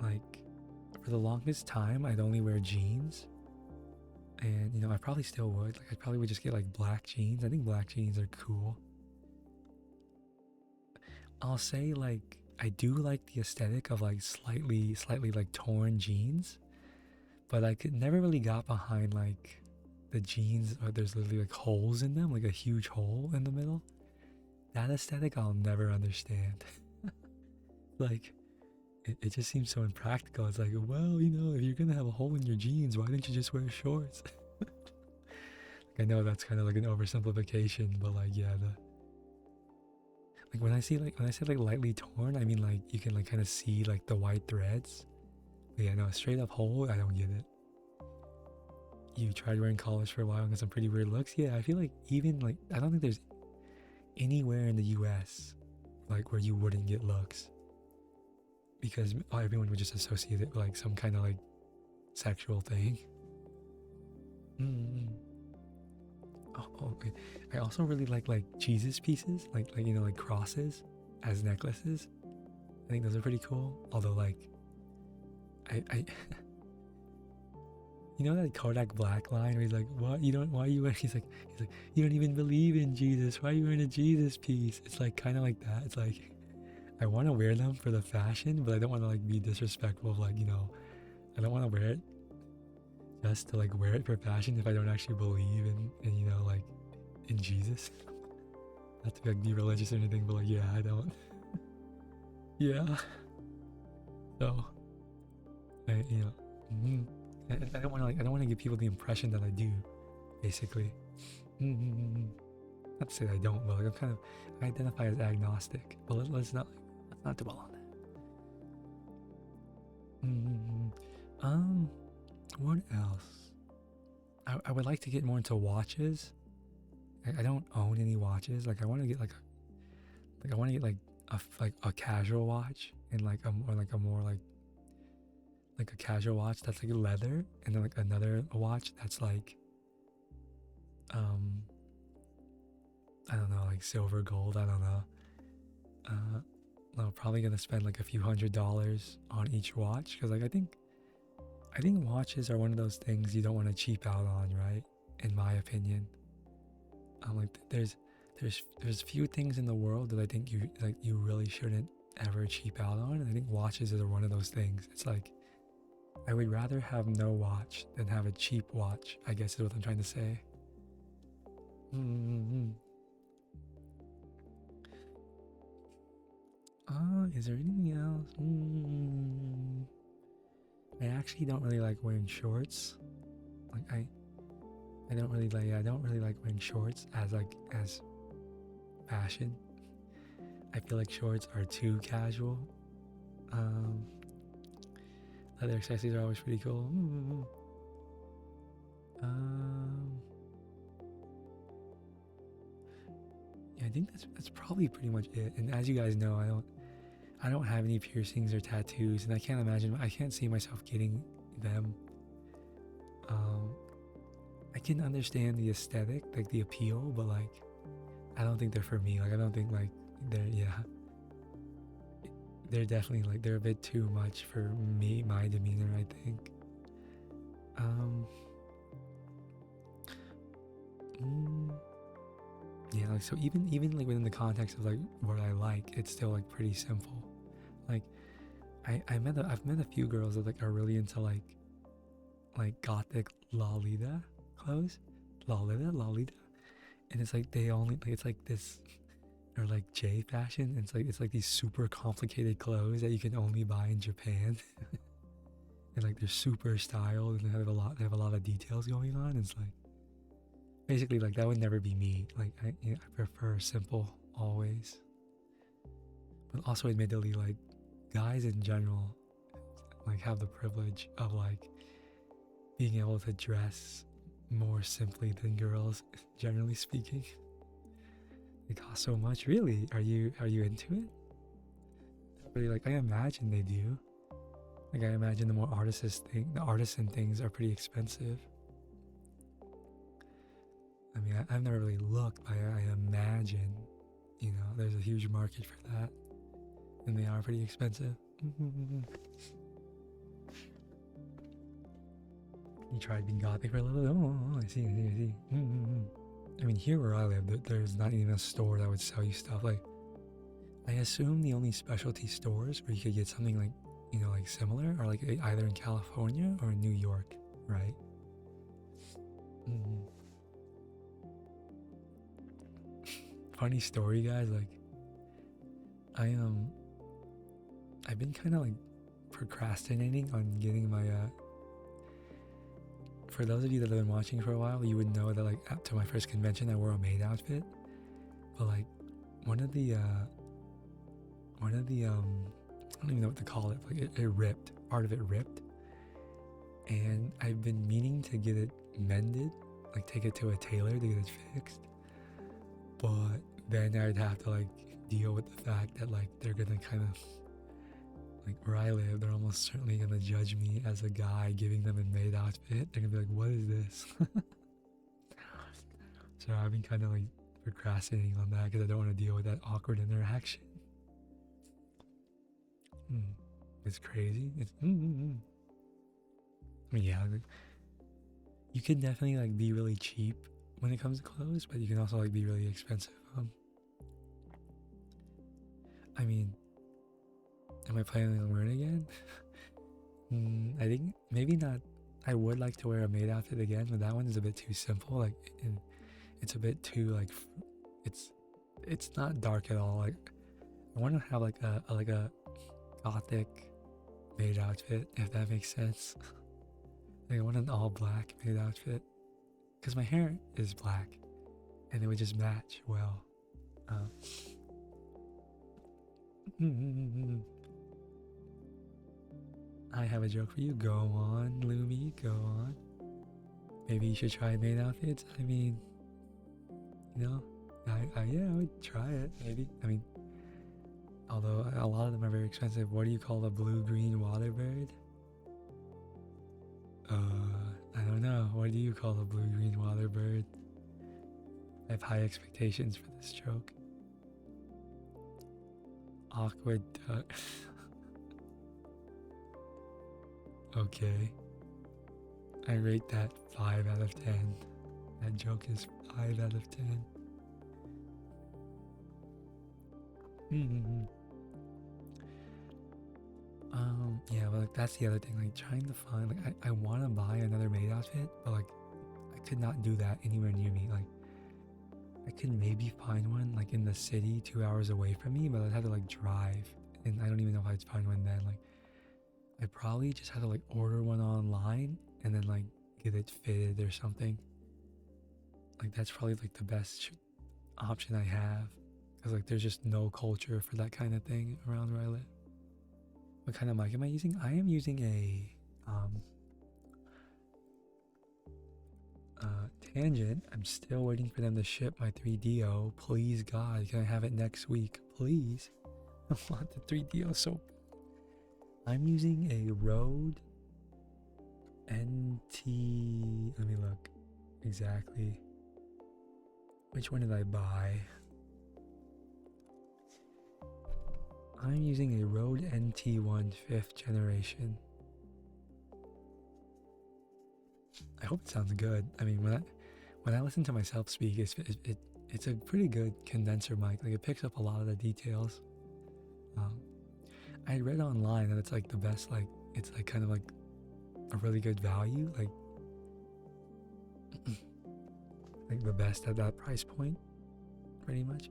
Like for the longest time, I'd only wear jeans, and I probably still would. Like I probably would just get like black jeans. I think black jeans are cool. I'll say like I do like the aesthetic of like slightly like torn jeans, but I could never really got behind like the jeans or there's literally like holes in them, like a huge hole in the middle. That aesthetic I'll never understand. Like it just seems so impractical. It's like, well, if you're gonna have a hole in your jeans, why didn't you just wear shorts? Like, I know that's kind of like an oversimplification, but like yeah, like when I say like lightly torn, I mean like you can like kind of see like the white threads. Yeah, no, straight up hole, I don't get it. You tried wearing collars for a while and got some pretty weird looks. Yeah, I feel like even like I don't think there's anywhere in the US like where you wouldn't get looks because everyone would just associate it with like some kind of like sexual thing. Mm-hmm. Oh, okay. I also really like Jesus pieces, like you know, like crosses as necklaces. I think those are pretty cool. Although like I you know that Kodak Black line where he's like, "What? You don't? Why are you wearing?" He's like, "You don't even believe in Jesus. Why are you wearing a Jesus piece?" It's like kind of like that. It's like I want to wear them for the fashion, but I don't want to like be disrespectful. Of, like you know, I don't want to wear it just to like wear it for fashion if I don't actually believe in you know like in Jesus. Not to like be religious or anything, but like yeah, I don't. Yeah. So I you know. I don't want to like I don't want to give people the impression that I do, basically. Mm-hmm. Not to say that I don't, but like I'm kind of I identify as agnostic. But let's not dwell on that. What else? I would like to get more into watches. I don't own any watches. Like I want to get like I want to get like a casual watch and like a more like a casual watch that's like leather, and then like another watch that's like um I don't know, like silver gold, I don't know. I'm probably gonna spend like a few $100s on each watch because like I think watches are one of those things you don't want to cheap out on, right? In my opinion. Like there's few things in the world that I think you really shouldn't ever cheap out on, and I think watches are one of those things. It's like I would rather have no watch than have a cheap watch, I guess is what I'm trying to say. Mm-hmm. Is there anything else? I actually don't really like wearing shorts. Like I don't really like I don't really like wearing shorts as fashion. I feel like shorts are too casual. Um, Leather accessories are always pretty cool. Yeah, I think that's probably pretty much it. And as you guys know, I don't have any piercings or tattoos, and I can't see myself getting them. I can understand the aesthetic, like the appeal, but like I don't think they're for me. Like I don't think like they're definitely like they're a bit too much for me, my demeanor, I think. Um yeah, like so even like within the context of like what I like, it's still like pretty simple. Like I've met a few girls that like are really into like gothic Lolita clothes. Lolita. And it's like they only like it's like this or like J fashion. And it's like these super complicated clothes that you can only buy in Japan. And like they're super styled and they have a lot of details going on. It's like basically like that would never be me. Like I prefer simple always. But also admittedly like guys in general like have the privilege of like being able to dress more simply than girls, generally speaking. They cost so much. Really? Are you into it? Really, like I imagine they do. Like I imagine the artisan things are pretty expensive. I mean, I've never really looked, but I imagine, you know, there's a huge market for that, and they are pretty expensive. You tried being gothic for a little bit? Oh, I see. I mean, here where I live, there's not even a store that would sell you stuff. Like, I assume the only specialty stores where you could get something like, you know, like similar are like either in California or in New York, right? Funny story, guys. Like, I I've been kind of like procrastinating on getting my for those of you that have been watching for a while, you would know that like up to my first convention I wore a maid outfit. But like one of the I don't even know what to call it, like it ripped. Part of it ripped. and I've been meaning to get it mended, like take it to a tailor to get it fixed. But then I'd have to like deal with the fact that like they're gonna kind of like where I live, they're almost certainly gonna judge me as a guy giving them a maid outfit. They're gonna be like, "What is this?" So I've been kind of like procrastinating on that because I don't want to deal with that awkward interaction. It's crazy. I mean, yeah, like, you can definitely like be really cheap when it comes to clothes, but you can also like be really expensive. I mean, am I planning on wearing it again? I think maybe not. I would like to wear a maid outfit again, but that one is a bit too simple. Like, it's a bit too like, it's it's not dark at all. Like, I want to have like a gothic maid outfit, if that makes sense. Like, I want an all black maid outfit because my hair is black, and it would just match well. I have a joke for you. Go on, Lumi, go on. Maybe you should try maid outfits. I mean, yeah, I would try it, maybe. I mean, although a lot of them are very expensive. What do you call a blue-green water bird? I don't know. What do you call a blue-green water bird? I have high expectations for this joke. Awkward duck. Okay. I rate that 5 out of 10. That joke is 5 out of 10. Yeah, but like that's the other thing. Like trying to find, like I want to buy another maid outfit, but like I could not do that anywhere near me. Like I could maybe find one like in the city 2 hours away from me, but I'd have to like drive, and I don't even know if I'd find one then. Like I probably just had to like order one online and then like get it fitted or something. Like that's probably like the best option I have, because like there's just no culture for that kind of thing around where I live. What kind of mic am I using? I am using a Tangent. I'm still waiting for them to ship my 3DO. Please, God, can I have it next week? Please. I want the 3DO so. I'm using a Rode NT. Let me look exactly. Which one did I buy? I'm using a Rode NT1 5th generation. I hope it sounds good. I mean, when I listen to myself speak, it's a pretty good condenser mic. Like it picks up a lot of the details. I read online that it's like the best. Like it's like kind of like a really good value. Like like the best at that price point, pretty much.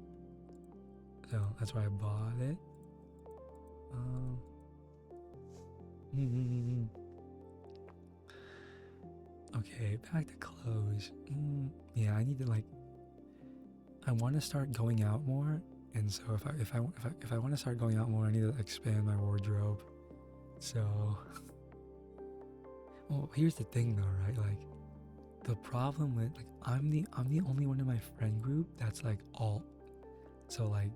So that's why I bought it. Okay, back to clothes. Yeah, I need to like. I want to start going out more, and so if I want to start going out more, I need to expand my wardrobe. So, well, here's the thing though, right? Like, the problem with like I'm the only one in my friend group that's like alt. So like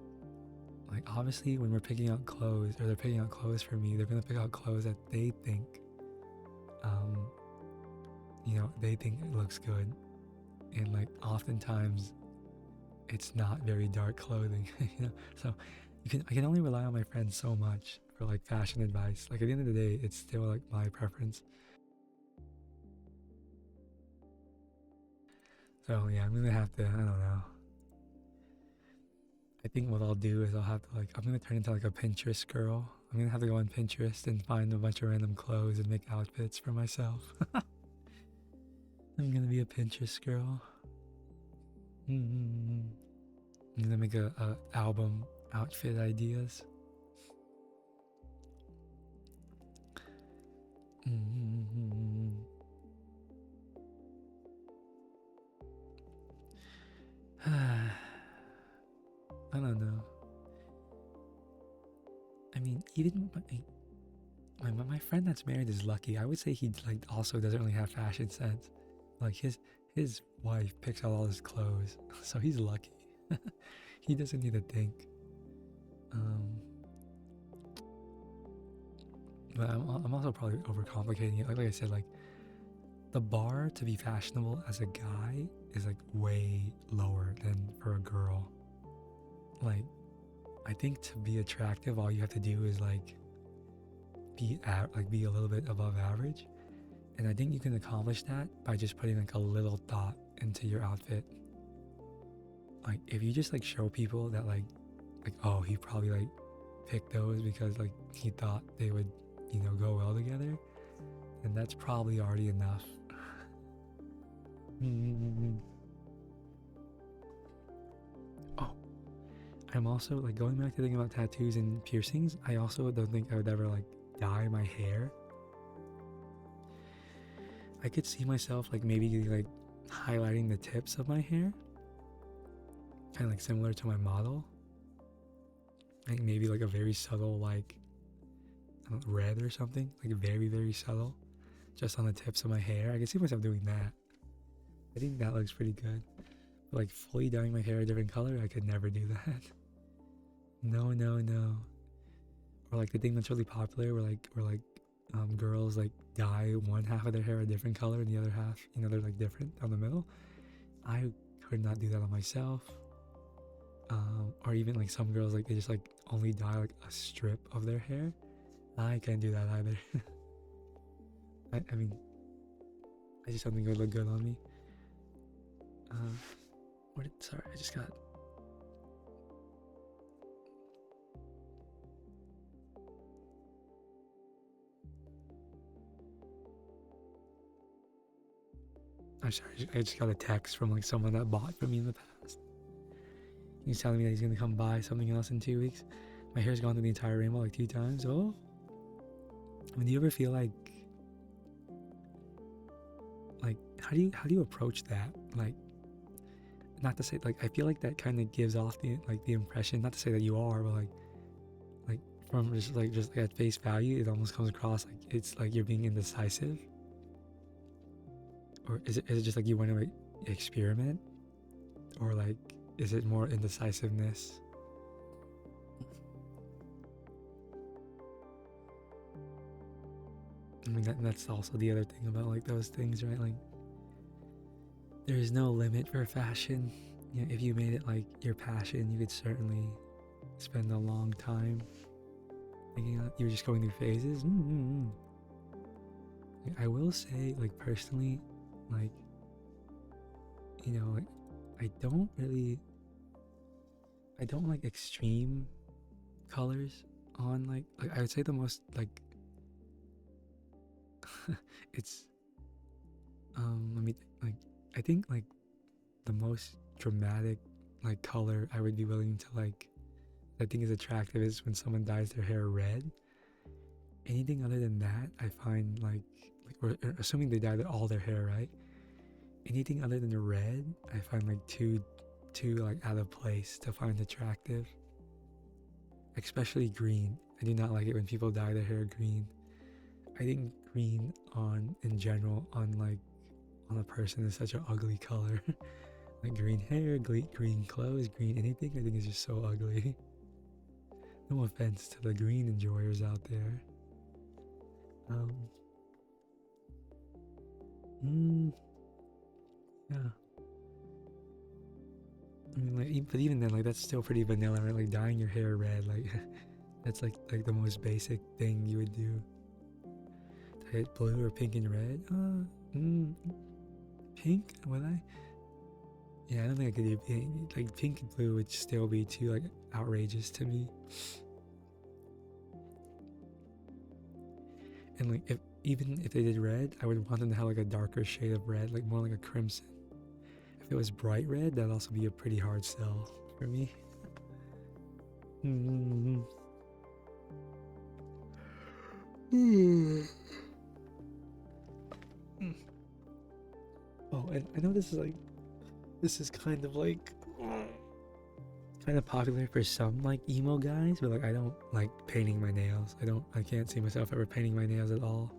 obviously when we're picking out clothes, or they're picking out clothes for me, they're gonna pick out clothes that they think, they think it looks good, and like oftentimes it's not very dark clothing, So I can only rely on my friends so much for like fashion advice. Like at the end of the day, it's still like my preference. So yeah, I'm gonna have to. I don't know. I think what I'll do is I'm gonna turn into like a Pinterest girl. I'm gonna have to go on Pinterest and find a bunch of random clothes and make outfits for myself. I'm gonna be a Pinterest girl. I'm gonna make a album outfit ideas. I don't know. I mean, even my friend that's married is lucky. I would say he like also doesn't really have fashion sense. Like his wife picks out all his clothes, so he's lucky. He doesn't need to think. Um, but I'm also probably overcomplicating it. Like I said, like the bar to be fashionable as a guy is like way lower than for a girl. Like I think to be attractive, all you have to do is like be a little bit above average, and I think you can accomplish that by just putting like a little thought into your outfit. Like if you just like show people that like oh, he probably like picked those because like he thought they would, go well together, and that's probably already enough. Oh, I'm also like going back to thinking about tattoos and piercings. I also don't think I would ever like dye my hair. I could see myself like maybe like highlighting the tips of my hair, kind of like similar to my model. Like maybe like a very subtle like red or something, like very very subtle, just on the tips of my hair. I can see myself doing that. I think that looks pretty good. But like fully dyeing my hair a different color, I could never do that. No, no, no. Or like the thing that's really popular where girls like dye one half of their hair a different color and the other half, they're like different down the middle. I could not do that on myself. Or even like some girls like they just like only dye like a strip of their hair. I can't do that either. I mean, I just don't think it would look good on me. Sorry, I just got. I'm sorry, I just got a text from like someone that bought from me in the past. He's telling me that he's gonna come buy something else in 2 weeks. My hair's gone through the entire rainbow like 2 times. Oh, I mean, do you ever feel like how do you approach that? Like, not to say like I feel like that kind of gives off the impression. Not to say that you are, but like from just at face value, it almost comes across like it's like you're being indecisive. Or is it just like you want to experiment, or like is it more indecisiveness? I mean that's also the other thing about like those things, right? Like there is no limit for fashion. If you made it like your passion, you could certainly spend a long time thinking you're just going through phases. I will say, like personally, like like I don't like extreme colors on like I would say the most like it's let me like I think like the most dramatic like color I would be willing to like I think is attractive is when someone dyes their hair red. Anything other than that I find like or assuming they dye all their hair, right? Anything other than the red I find like too like out of place to find attractive. Especially green. I do not like it when people dye their hair green. I think green in general on a person is such an ugly color. Like green hair, green clothes, green anything, I think is just so ugly. No offense to the green enjoyers out there. Yeah. I mean, but even then, like that's still pretty vanilla, right? Like dyeing your hair red, like that's like the most basic thing you would do. Dye it blue or pink and red. Pink? Would I? Yeah, I don't think I could do pink. Like pink and blue would still be too like outrageous to me. And like even if they did red, I would want them to have like a darker shade of red, like more like a crimson. If it was bright red, that'd also be a pretty hard sell for me. Oh, and I know this is kind of like kind of popular for some like emo guys, but like I don't like painting my nails. I can't see myself ever painting my nails at all.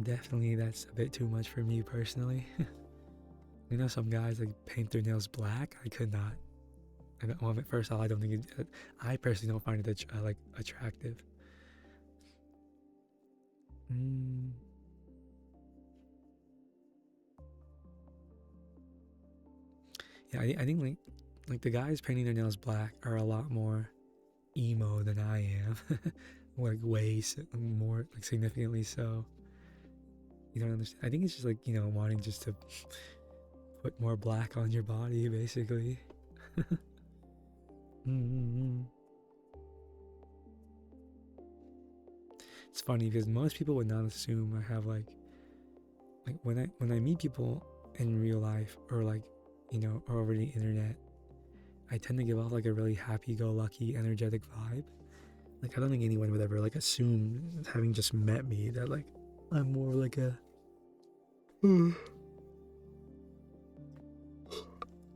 Definitely that's a bit too much for me personally. You know, some guys like paint their nails black. I could not. Well, first of all, I don't think I personally don't find it like attractive. Mm. Yeah, I think like the guys painting their nails black are a lot more emo than I am. Like way more, like significantly so. You don't understand. I think it's just like, you know, wanting just to put more black on your body, basically. Mm-hmm. It's funny because most people would not assume I have like when I meet people in real life or like, you know, or over the internet, I tend to give off like a really happy-go-lucky, energetic vibe. Like I don't think anyone would ever like assume, having just met me, that like I'm more like a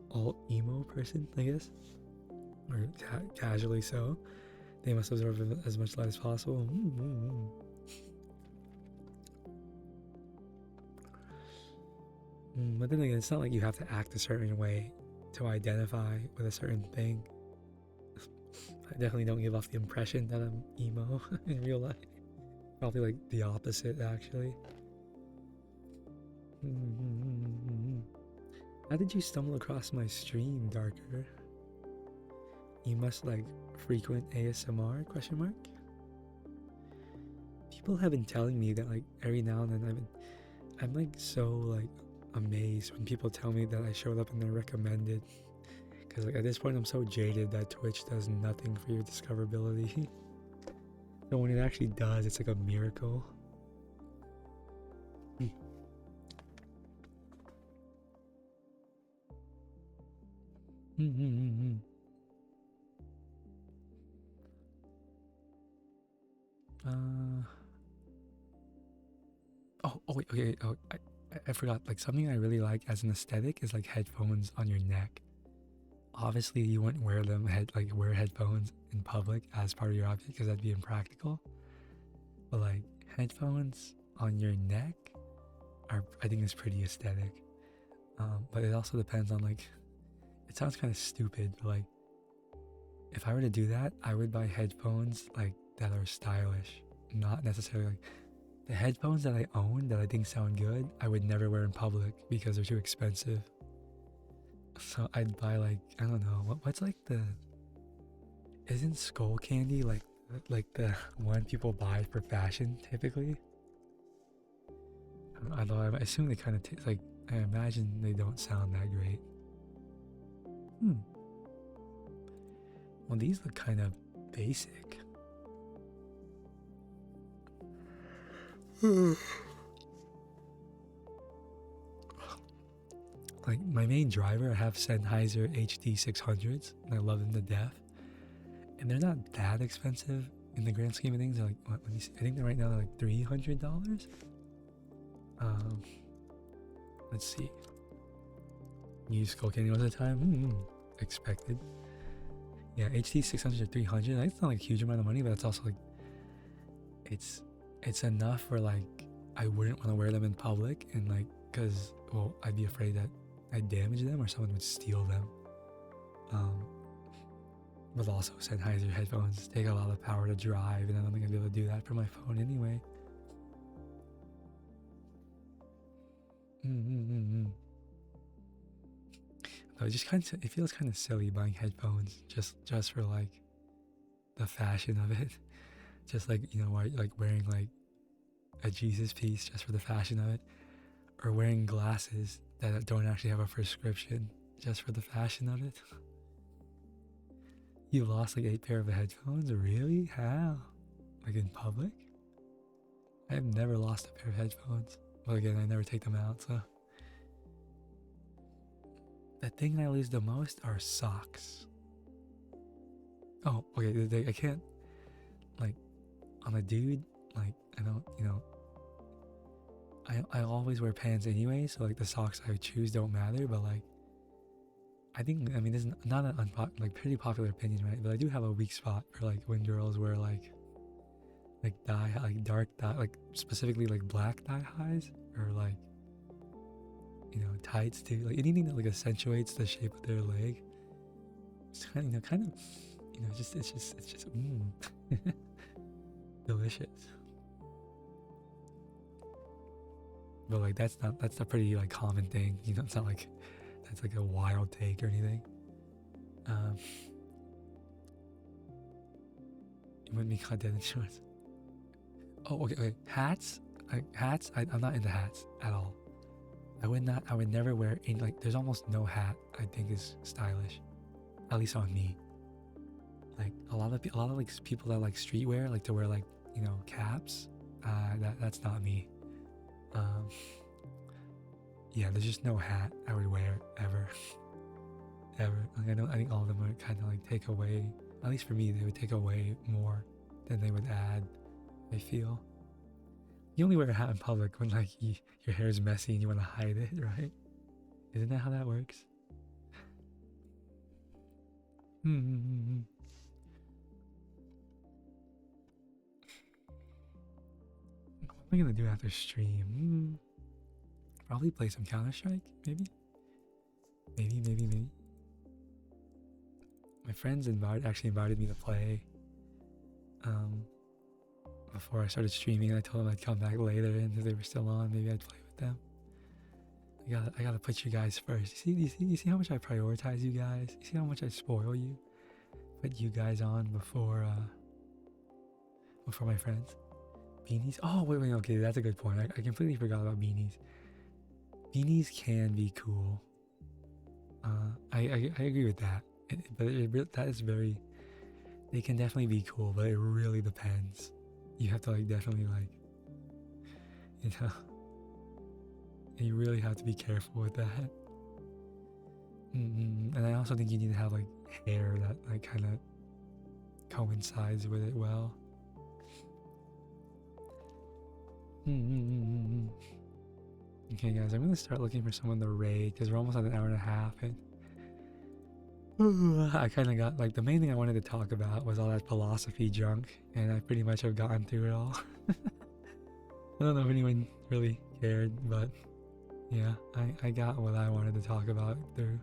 all emo person, I guess, or casually so. They must absorb as much light as possible. But then again, it's not like you have to act a certain way to identify with a certain thing. I definitely don't give off the impression that I'm emo in real life. Probably like the opposite, actually. How did you stumble across my stream, Darker? You must like frequent ASMR? Question mark. People have been telling me that like every now and then I'm like so like amazed when people tell me that I showed up in their recommended. Because like at this point I'm so jaded that Twitch does nothing for your discoverability. So when it actually does, it's like a miracle. Oh wait, okay. Oh, I forgot. Like something I really like as an aesthetic is like headphones on your neck. Obviously, you wouldn't wear them wear headphones in public as part of your outfit because that'd be impractical. But like headphones on your neck are, I think, is pretty aesthetic. But it also depends on like. It sounds kind of stupid, but like if I were to do that, I would buy headphones like that are stylish, not necessarily like the headphones that I own that I think sound good. I would never wear in public because they're too expensive. So I'd buy like, I don't know, what's like the, isn't skull candy like the one people buy for fashion typically? Although I assume they kind of taste like, I imagine they don't sound that great. Well, these look kind of basic. Like my main driver, I have Sennheiser HD 600s, and I love them to death. And they're not that expensive in the grand scheme of things. They're like, let me see. I think they're right now they're like $300. Let's see. Use skull candy all the time. Expected. Yeah, HD 600 or 300. That's not like a huge amount of money, but it's also like it's enough for like I wouldn't want to wear them in public, and like because well I'd be afraid that I'd damage them or someone would steal them. But also Sennheiser headphones take a lot of power to drive, and I don't think I'd be able to do that for my phone anyway. But it feels kind of silly buying headphones just for like the fashion of it. Just like, you know, like wearing like a Jesus piece just for the fashion of it, or wearing glasses that don't actually have a prescription just for the fashion of it. You lost like 8 pair of headphones? Really? How? Like in public? I've never lost a pair of headphones. Well, again, I never take them out, so. The thing I lose the most are socks. Oh, okay, I can't, like, on a dude, like, I don't, you know, I always wear pants anyway, so like the socks I choose don't matter, but like, I think, I mean, this is not an like pretty popular opinion, right? But I do have a weak spot for like when girls wear like dye, like dark dye, like specifically like black dye highs, or like, you know, tights too, like anything that like accentuates the shape of their leg. It's kind of, you know, it's just delicious. But like that's a pretty like common thing, you know. It's not like that's like a wild take or anything. Um, you wouldn't be caught dead in shorts. Oh, okay. Hats, hats. I'm not into hats at all. I would not. I would never wear any. Like, there's almost no hat I think is stylish, at least on me. Like a lot of like people that like streetwear, like to wear like, you know, caps. That's not me. Um, yeah, there's just no hat I would wear ever, ever. Like I don't. I think all of them would kind of like take away. At least for me, they would take away more than they would add. I feel. You only wear a hat in public when like your hair is messy and you want to hide it, right? Isn't that how that works? Hmm. What am I gonna do after stream? Probably play some Counter Strike, maybe. Maybe. My friends actually invited me to play. Before I started streaming, I told them I'd come back later, and if they were still on, maybe I'd play with them. I gotta put you guys first. You see how much I prioritize you guys? You see how much I spoil you? Put you guys on before my friends. Beanies? Oh, wait, okay, that's a good point. I completely forgot about beanies. Beanies can be cool. I agree with that. That is very. They can definitely be cool, but it really depends. You have to like definitely like, you know, you really have to be careful with that. And I also think you need to have like hair that like kind of coincides with it well. Okay, guys, I'm gonna start looking for someone to raid because we're almost at an hour and a half, and I kind of got like the main thing I wanted to talk about was all that philosophy junk, and I pretty much have gotten through it all. I don't know if anyone really cared, but yeah, I got what I wanted to talk about through.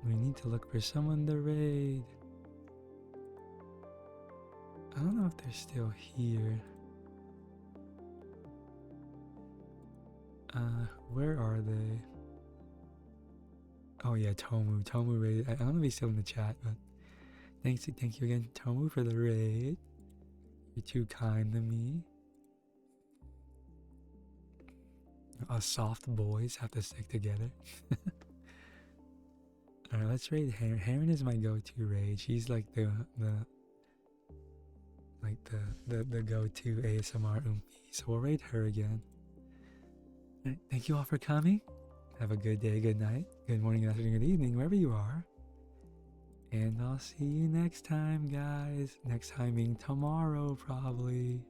We need to look for someone to raid. I don't know if they're still here. Where are they? Oh yeah, Tomu raid. I don't know if he's still in the chat, but thank you again, Tomu, for the raid. You're too kind to me. Us soft boys have to stick together. Alright, let's raid Heron. Heron is my go-to raid. She's like the go-to ASMR oompy. So we'll raid her again. Right, thank you all for coming. Have a good day, good night, good morning, good afternoon, good evening, wherever you are. And I'll see you next time, guys. Next time being tomorrow, probably.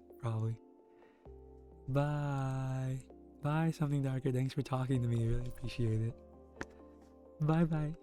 Bye. Bye, Something Darker. Thanks for talking to me. I really appreciate it. Bye. Bye.